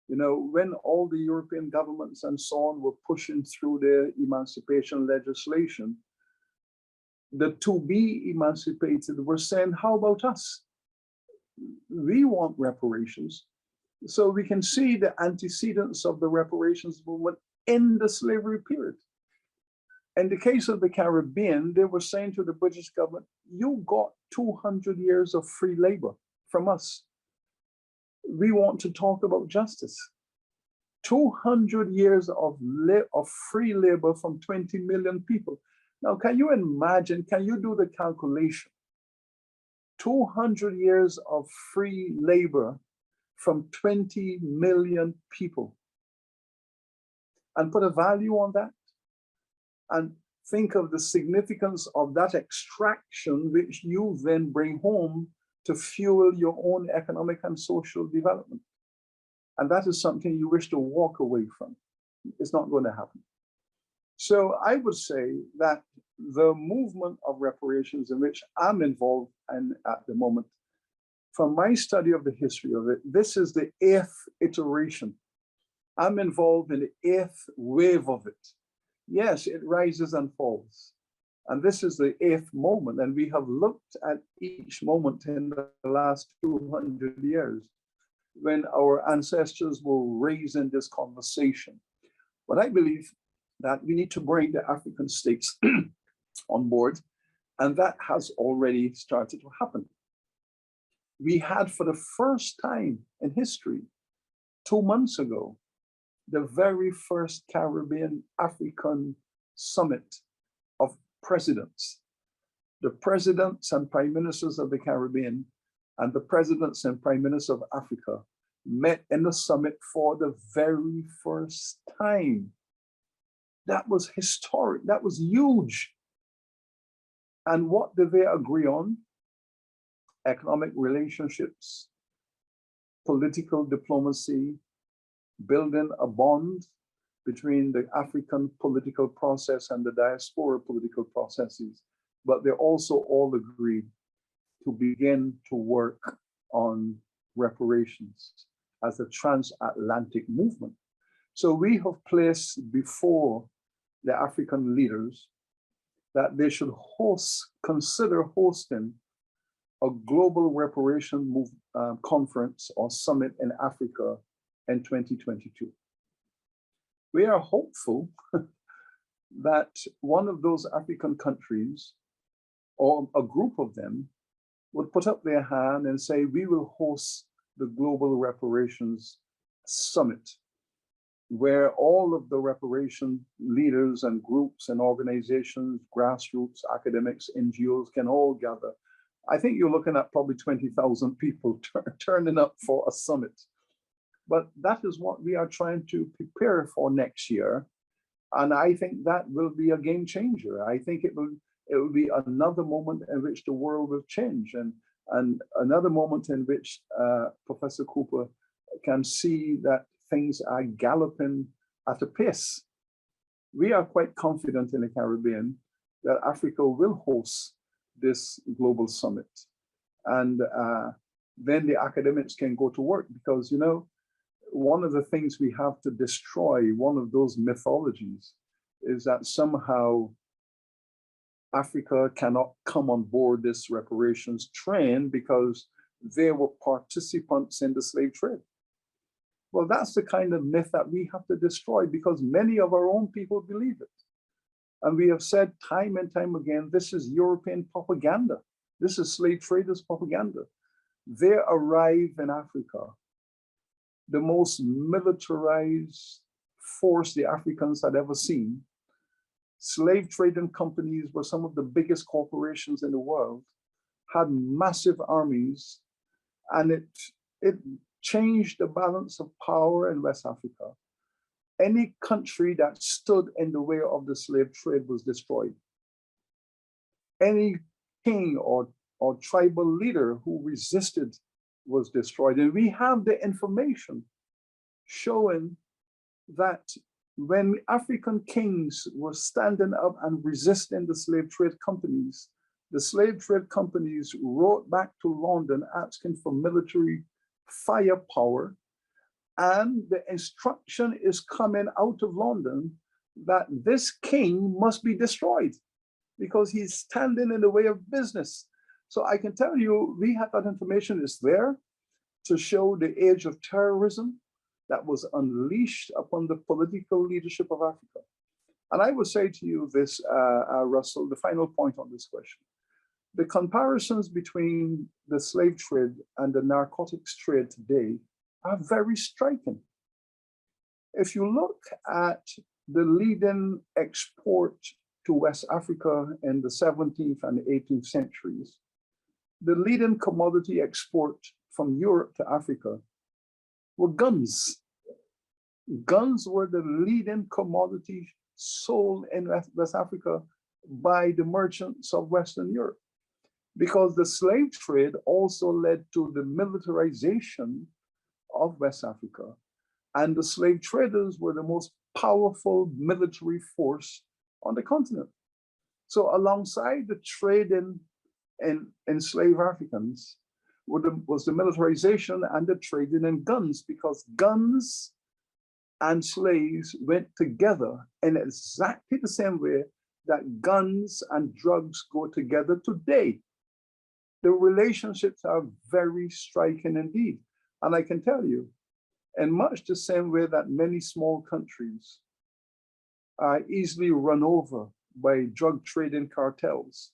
You know, when all the European governments and so on were pushing through their emancipation legislation, the to be emancipated were saying, how about us? We want reparations. So we can see the antecedents of the reparations movement in the slavery period. In the case of the Caribbean, they were saying to the British government, you got 200 years of free labor from us. We want to talk about justice. 200 years of free labor from 20 million people. Now, can you imagine, can you do the calculation? 200 years of free labor from 20 million people. And put a value on that. And think of the significance of that extraction, which you then bring home to fuel your own economic and social development. And that is something you wish to walk away from. It's not going to happen. So I would say that the movement of reparations in which I'm involved in at the moment, from my study of the history of it, this is the 8th iteration. I'm involved in the 8th wave of it. Yes, it rises and falls. And this is the 8th moment. And we have looked at each moment in the last 200 years when our ancestors were raising this conversation. But I believe that we need to bring the African states on board, and that has already started to happen. We had, for the first time in history, 2 months ago, the very first Caribbean African summit of presidents. The presidents and prime ministers of the Caribbean and the presidents and prime ministers of Africa met in the summit for the very first time. That was historic, that was huge. And what did they agree on? Economic relationships, political diplomacy, building a bond between the African political process and the diaspora political processes. But they also all agreed to begin to work on reparations as a transatlantic movement. So we have placed before the African leaders that they should consider hosting a global reparation conference or summit in Africa in 2022. We are hopeful that one of those African countries or a group of them would put up their hand and say, we will host the Global Reparations Summit, where all of the reparation leaders and groups and organizations, grassroots, academics, NGOs can all gather. I think you're looking at probably 20,000 people turning up for a summit. But that is what we are trying to prepare for next year. And I think that will be a game changer. I think it will be another moment in which the world will change, and another moment in which Professor Cooper can see that things are galloping at a pace. We are quite confident in the Caribbean that Africa will host this global summit. And then the academics can go to work, because, you know, one of the things we have to destroy, one of those mythologies, is that somehow Africa cannot come on board this reparations train because they were participants in the slave trade. Well, that's the kind of myth that we have to destroy, because many of our own people believe it. And we have said time and time again, this is European propaganda. This is slave traders' propaganda. they arrive in Africa, the most militarized force the Africans had ever seen. Slave trading companies were some of the biggest corporations in the world, had massive armies, and it changed the balance of power in West Africa. Any country that stood in the way of the slave trade was destroyed. Any king or tribal leader who resisted was destroyed. And we have the information showing that when African kings were standing up and resisting the slave trade companies wrote back to London asking for military firepower. And the instruction is coming out of London that this king must be destroyed because he's standing in the way of business. So I can tell you, we have that information is there to show the age of terrorism that was unleashed upon the political leadership of Africa. And I will say to you this, Russell, the final point on this question. The comparisons between the slave trade and the narcotics trade today are very striking. If you look at the leading export to West Africa in the 17th and 18th centuries, the leading commodity export from Europe to Africa were guns. Guns were the leading commodity sold in West Africa by the merchants of Western Europe, because the slave trade also led to the militarization of West Africa. And the slave traders were the most powerful military force on the continent. So alongside the trade in enslaved Africans was the militarization and the trading in guns, because guns and slaves went together in exactly the same way that guns and drugs go together today. The relationships are very striking indeed. And I can tell you, in much the same way that many small countries are easily run over by drug trading cartels,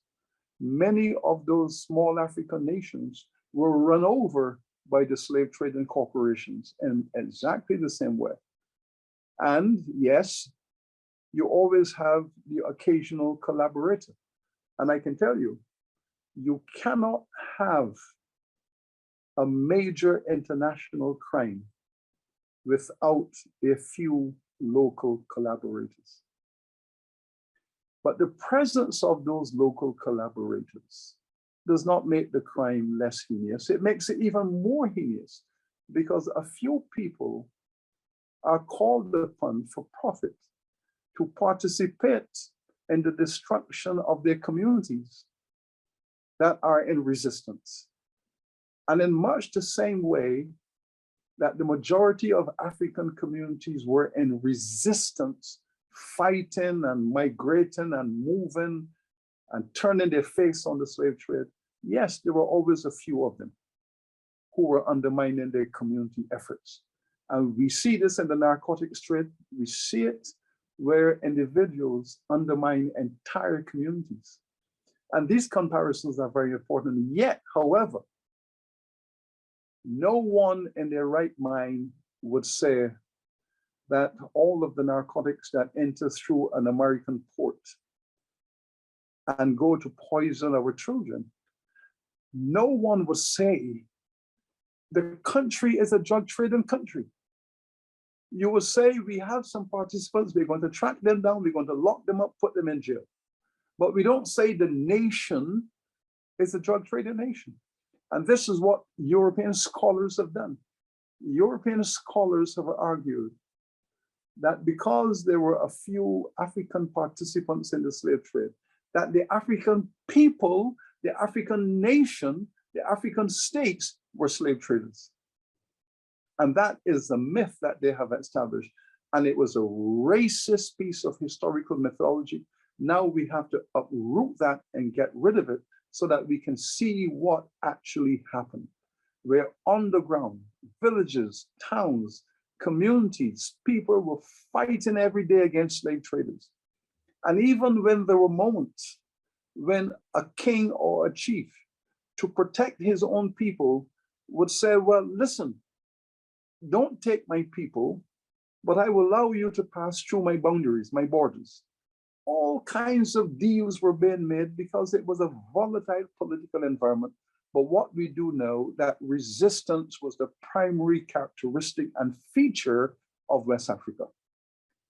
many of those small African nations were run over by the slave trading corporations in exactly the same way. And yes, you always have the occasional collaborator. And I can tell you, you cannot have a major international crime without a few local collaborators. But the presence of those local collaborators does not make the crime less heinous. It makes it even more heinous, because a few people are called upon for profit to participate in the destruction of their communities that are in resistance. And in much the same way that the majority of African communities were in resistance, fighting and migrating and moving and turning their face on the slave trade, yes, there were always a few of them who were undermining their community efforts. And we see this in the narcotics trade. We see it where individuals undermine entire communities. And these comparisons are very important. Yet, however, no one in their right mind would say that all of the narcotics that enter through an American port and go to poison our children, no one would say the country is a drug trading country. You will say we have some participants, we're going to track them down, we're going to lock them up, put them in jail. But we don't say the nation is a drug trading nation. And this is what European scholars have done. European scholars have argued that because there were a few African participants in the slave trade, that the African people, the African nation, the African states were slave traders. And that is a myth that they have established. And it was a racist piece of historical mythology. Now we have to uproot that and get rid of it so that we can see what actually happened. Where on the ground, villages, towns, communities, people were fighting every day against slave traders. And even when there were moments when a king or a chief, to protect his own people, would say, well, listen, don't take my people, but I will allow you to pass through my boundaries, my borders. All kinds of deals were being made because it was a volatile political environment. But what we do know, that resistance was the primary characteristic and feature of West Africa.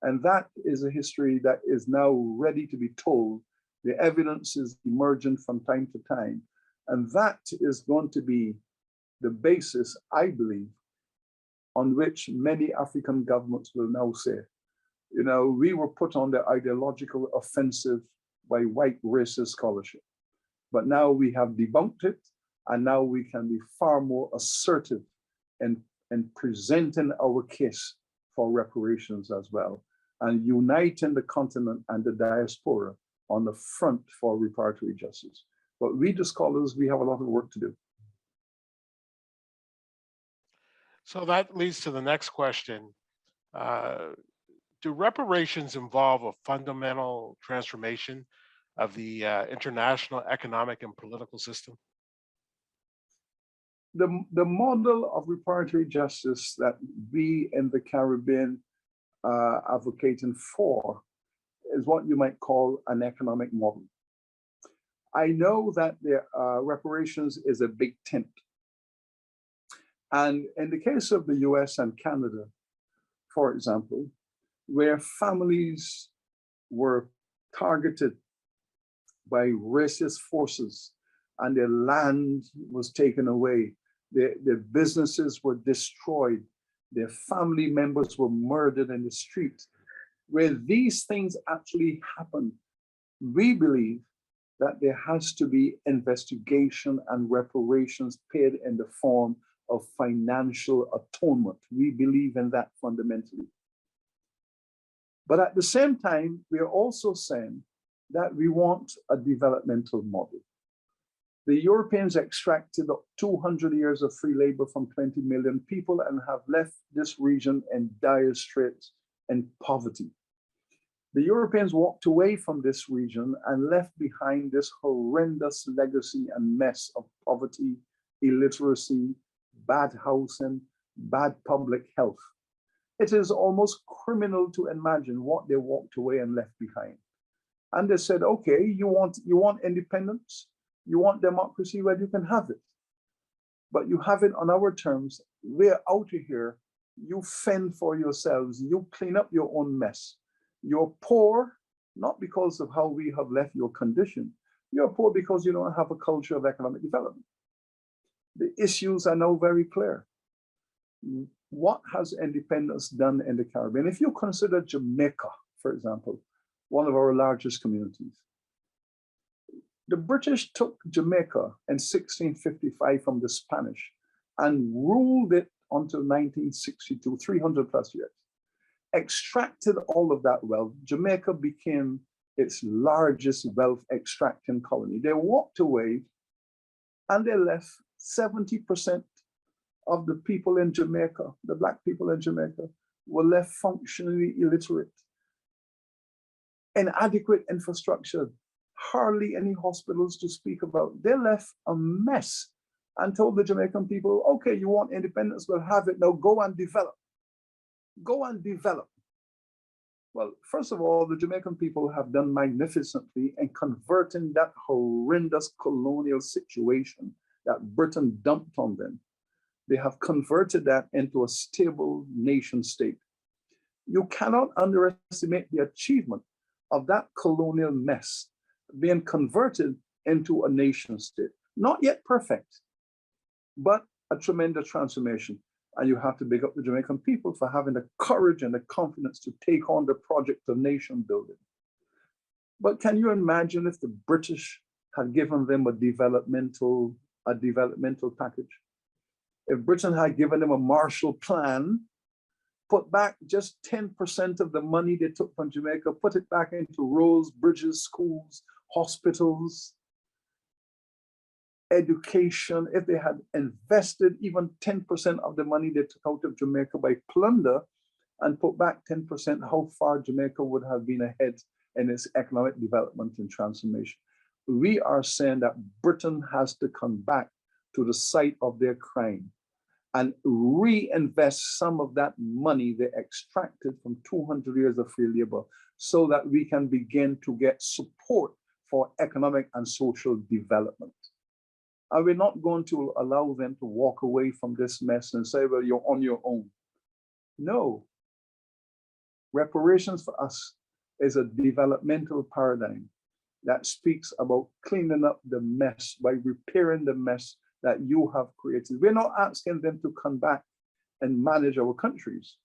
And that is a history that is now ready to be told. The evidence is emerging from time to time. And that is going to be the basis, I believe, on which many African governments will now say, you know, we were put on the ideological offensive by white racist scholarship. But now we have debunked it, and now we can be far more assertive in presenting our case for reparations as well, and uniting the continent and the diaspora on the front for reparatory justice. But we, the scholars, we have a lot of work to do. So that leads to the next question. Do reparations involve a fundamental transformation of the international economic and political system? The model of reparatory justice that we in the Caribbean are advocating for is what you might call an economic model. I know that the reparations is a big tent. And in the case of the US and Canada, for example, where families were targeted by racist forces and their land was taken away, their businesses were destroyed, their family members were murdered in the street, where these things actually happen, we believe that there has to be investigation and reparations paid in the form of financial atonement. We believe in that fundamentally. But at the same time, we are also saying that we want a developmental model. The Europeans extracted 200 years of free labor from 20 million people and have left this region in dire straits and poverty. The Europeans walked away from this region and left behind this horrendous legacy and mess of poverty, illiteracy, bad housing, bad public health. It is almost criminal to imagine what they walked away and left behind. And they said, okay, you want independence? You want democracy? Well, you can have it. But you have it on our terms. We're out of here. You fend for yourselves. You clean up your own mess. You're poor, not because of how we have left your condition. You're poor because you don't have a culture of economic development. The issues are now very clear. What has independence done in the Caribbean? If you consider Jamaica, for example, one of our largest communities, the British took Jamaica in 1655 from the Spanish and ruled it until 1962, 300 plus years. Extracted all of that wealth. Jamaica became its largest wealth extracting colony. They walked away and they left 70% of the people in Jamaica, the Black people in Jamaica, were left functionally illiterate. Inadequate infrastructure, hardly any hospitals to speak about. They left a mess and told the Jamaican people, okay, you want independence, we'll have it, now go and develop. Go and develop. Well, first of all, the Jamaican people have done magnificently in converting that horrendous colonial situation that Britain dumped on them. They have converted that into a stable nation state. You cannot underestimate the achievement of that colonial mess being converted into a nation state. Not yet perfect, but a tremendous transformation. And you have to big up the Jamaican people for having the courage and the confidence to take on the project of nation building. But can you imagine if the British had given them a developmental package? If Britain had given them a Marshall Plan, put back just 10% of the money they took from Jamaica, put it back into roads, bridges, schools, hospitals, education, if they had invested even 10% of the money they took out of Jamaica by plunder and put back 10%, how far Jamaica would have been ahead in its economic development and transformation. We are saying that Britain has to come back to the site of their crime and reinvest some of that money they extracted from 200 years of free labor so that we can begin to get support for economic and social development. And we're not going to allow them to walk away from this mess and say, well, you're on your own. No. Reparations for us is a developmental paradigm that speaks about cleaning up the mess by repairing the mess that you have created. We're not asking them to come back and manage our countries.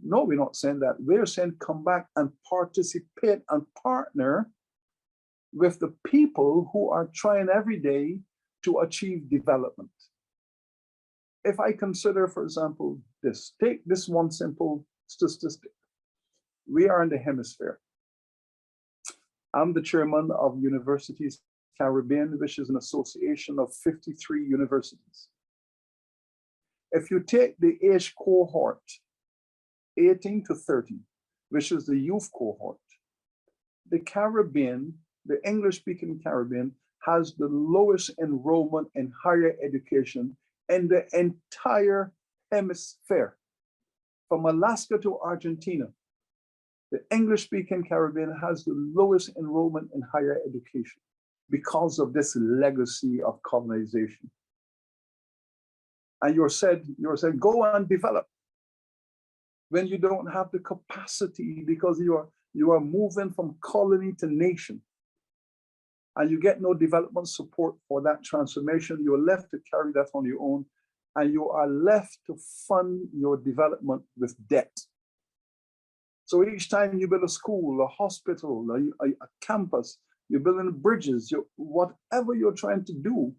No, we're not saying that. We're saying come back and participate and partner with the people who are trying every day to achieve development. If I consider, for example, take this one simple statistic. We are in the hemisphere. I'm the chairman of Universities Caribbean, which is an association of 53 universities. If you take the age cohort, 18 to 30, which is the youth cohort, the Caribbean, the English-speaking Caribbean, has the lowest enrollment in higher education in the entire hemisphere. From Alaska to Argentina, the English-speaking Caribbean has the lowest enrollment in higher education because of this legacy of colonization. And you're said, go and develop when you don't have the capacity because you are moving from colony to nation. And you get no development support for that transformation. You're left to carry that on your own, and you are left to fund your development with debt. So each time you build a school, a hospital, a campus, you're building bridges, whatever you're trying to do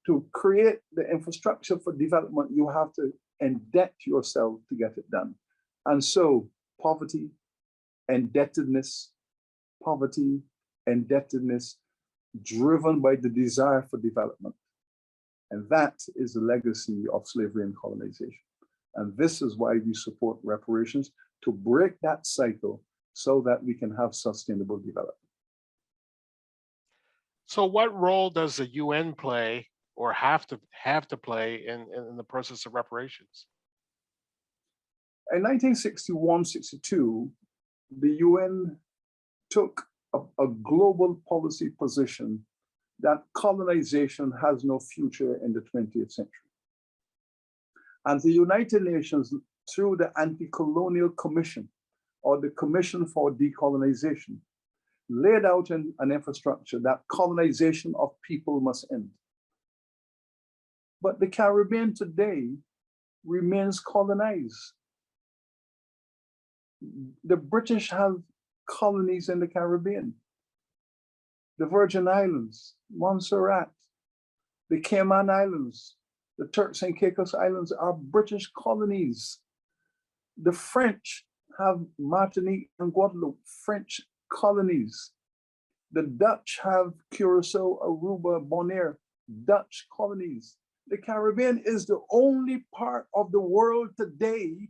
to create the infrastructure for development, you have to indebt yourself to get it done. And so poverty, indebtedness, driven by the desire for development. And that is the legacy of slavery and colonization. And this is why we support reparations, to break that cycle so that we can have sustainable development. So what role does the UN play or have to play in the process of reparations? In 1961-62, the UN took a global policy position that colonization has no future in the 20th century. And the United Nations, through the Anti-Colonial Commission, or the Commission for Decolonization, laid out an infrastructure that colonization of people must end. But the Caribbean today remains colonized. The British have colonies in the Caribbean. The Virgin Islands, Montserrat, the Cayman Islands, the Turks and Caicos Islands are British colonies. The French have Martinique and Guadeloupe, French colonies. The Dutch have Curacao, Aruba, Bonaire, Dutch colonies. The Caribbean is the only part of the world today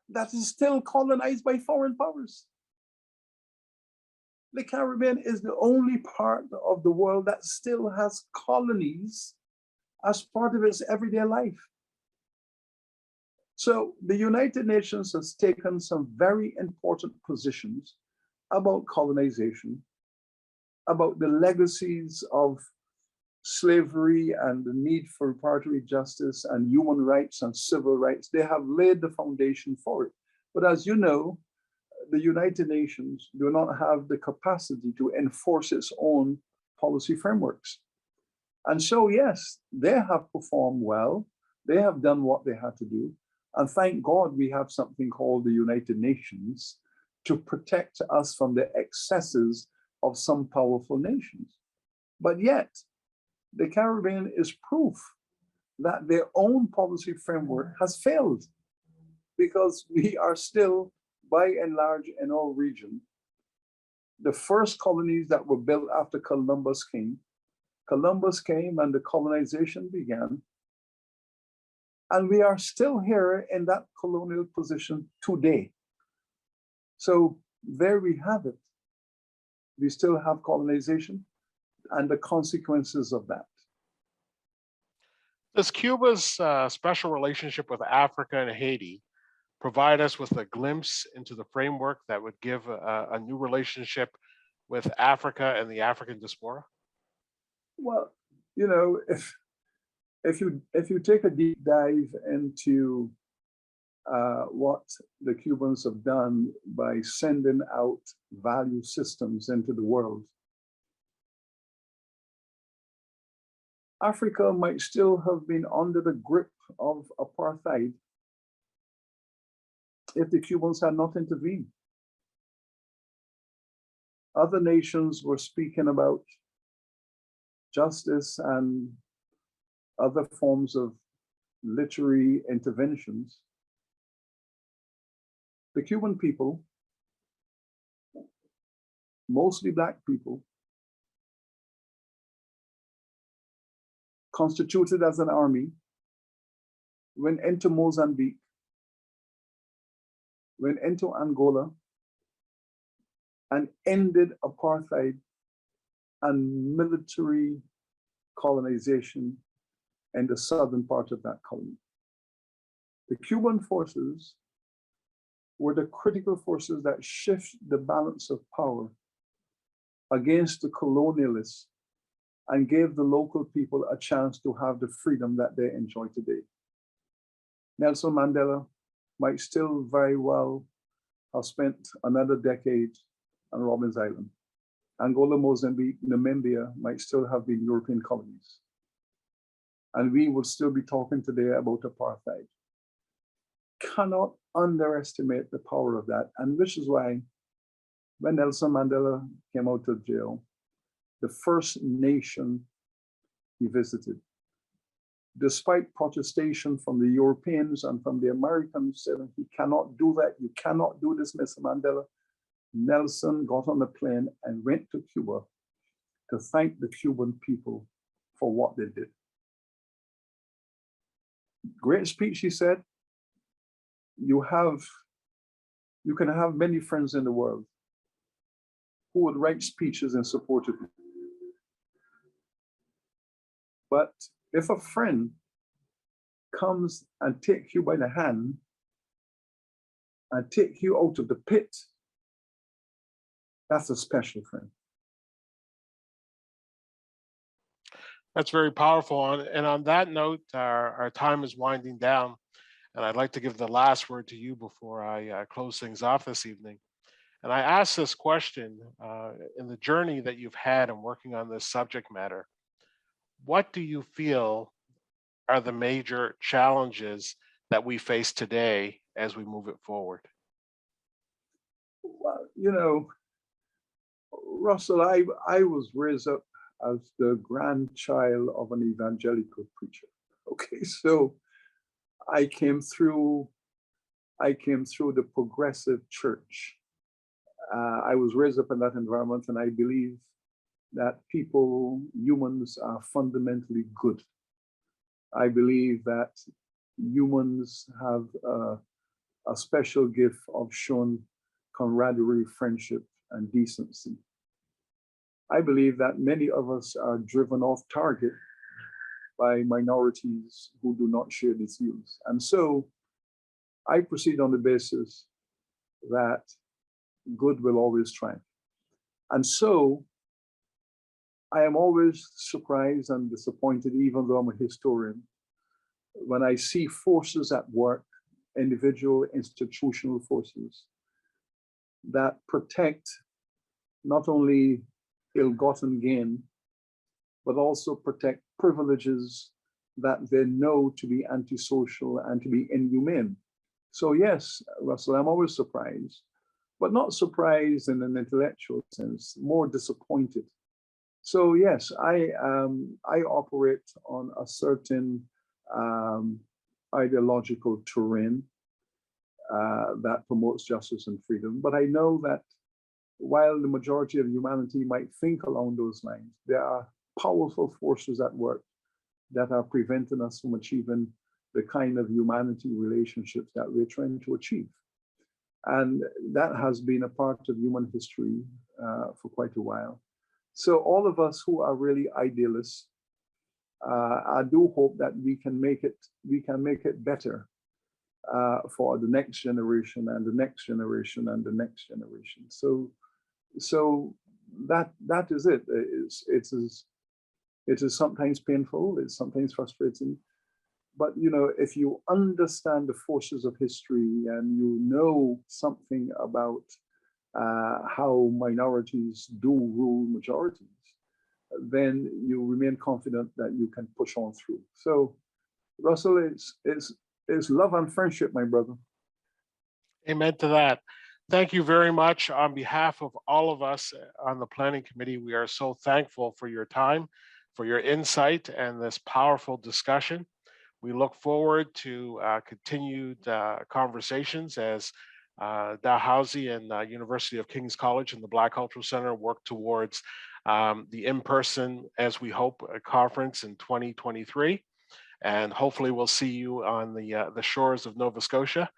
that is still colonized by foreign powers. The Caribbean is the only part of the world that still has colonies as part of its everyday life. So the United Nations has taken some very important positions about colonization, about the legacies of slavery and the need for reparatory justice and human rights and civil rights. They have laid the foundation for it. But as you know, the United Nations do not have the capacity to enforce its own policy frameworks. And so, yes, they have performed well. They have done what they had to do. And thank God we have something called the United Nations to protect us from the excesses of some powerful nations. But yet, the Caribbean is proof that their own policy framework has failed, because we are still, by and large, in our region, the first colonies that were built after Columbus came. Columbus came and the colonization began. And we are still here in that colonial position today. So there we have it. We still have colonization and the consequences of that. Does Cuba's special relationship with Africa and Haiti provide us with a glimpse into the framework that would give a new relationship with Africa and the African diaspora? Well, you know, if you take a deep dive into what the Cubans have done by sending out value systems into the world, Africa might still have been under the grip of apartheid if the Cubans had not intervened. Other nations were speaking about justice and other forms of literary interventions. The Cuban people, mostly Black people, constituted as an army, went into Mozambique, went into Angola, and ended apartheid and military colonization in the southern part of that colony. The Cuban forces were the critical forces that shift the balance of power against the colonialists and gave the local people a chance to have the freedom that they enjoy today. Nelson Mandela might still very well have spent another decade on Robben's Island. Angola, Mozambique, Namibia might still have been European colonies. And we would still be talking today about apartheid. Cannot underestimate the power of that. And which is why when Nelson Mandela came out of jail, the first nation he visited, despite protestation from the Europeans and from the Americans saying, he cannot do that, you cannot do this, Mr. Mandela, Nelson got on a plane and went to Cuba to thank the Cuban people for what they did. Great speech, he said. You can have many friends in the world who would write speeches in support of you. But if a friend comes and takes you by the hand and take you out of the pit, that's a special friend. That's very powerful. And on that note, our time is winding down. And I'd like to give the last word to you before I close things off this evening. And I ask this question in the journey that you've had in working on this subject matter. What do you feel are the major challenges that we face today as we move it forward? Well, you know, Russell, I was raised up as the grandchild of an evangelical preacher. Okay, so I came through the progressive church. I was raised up in that environment, and I believe that humans are fundamentally good. I believe that humans have a special gift of showing camaraderie, friendship, and decency. I believe that many of us are driven off target by minorities who do not share these views. And so I proceed on the basis that good will always triumph. And so I am always surprised and disappointed, even though I'm a historian, when I see forces at work, individual institutional forces that protect not only ill-gotten gain, but also protect privileges that they know to be antisocial and to be inhumane. So yes, Russell, I'm always surprised, but not surprised in an intellectual sense, more disappointed. So yes, I operate on a certain ideological terrain that promotes justice and freedom. But I know that while the majority of humanity might think along those lines, there are powerful forces at work that are preventing us from achieving the kind of humanity relationships that we're trying to achieve. And that has been a part of human history for quite a while. So all of us who are really idealists I do hope that we can make it better for the next generation and the next generation and the next generation. So that is it. It is sometimes painful, it's sometimes frustrating, but if you understand the forces of history and you know something about how minorities do rule majorities, then you remain confident that you can push on through. So, Russell, it's love and friendship, my brother. Amen to that. Thank you very much. On behalf of all of us on the Planning Committee, we are so thankful for your time, for your insight, and this powerful discussion. We look forward to continued conversations as Dalhousie and University of King's College and the Black Cultural Center work towards the in-person, as we hope, conference in 2023. And hopefully we'll see you on the shores of Nova Scotia,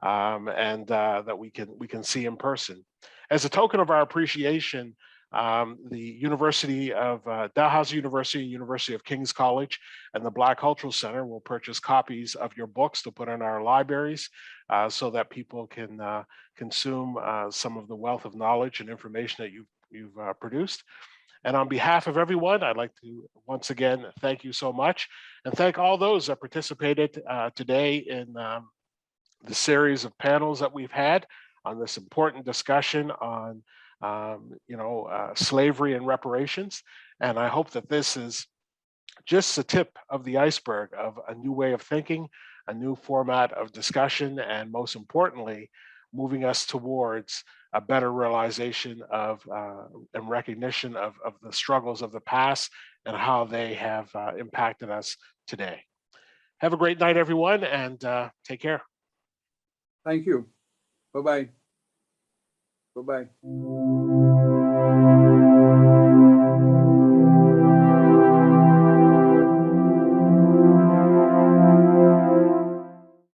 and that we can see in person. As a token of our appreciation, the University of Dalhousie University, University of King's College, and the Black Cultural Center will purchase copies of your books to put in our libraries so that people can consume some of the wealth of knowledge and information that you've produced. And on behalf of everyone, I'd like to once again thank you so much, and thank all those that participated today in the series of panels that we've had on this important discussion on slavery and reparations. And I hope that this is just the tip of the iceberg of a new way of thinking, a new format of discussion, and most importantly, moving us towards a better realization of and recognition of the struggles of the past and how they have impacted us today. Have a great night, everyone, and take care. Thank you. Bye-bye. Bye-bye.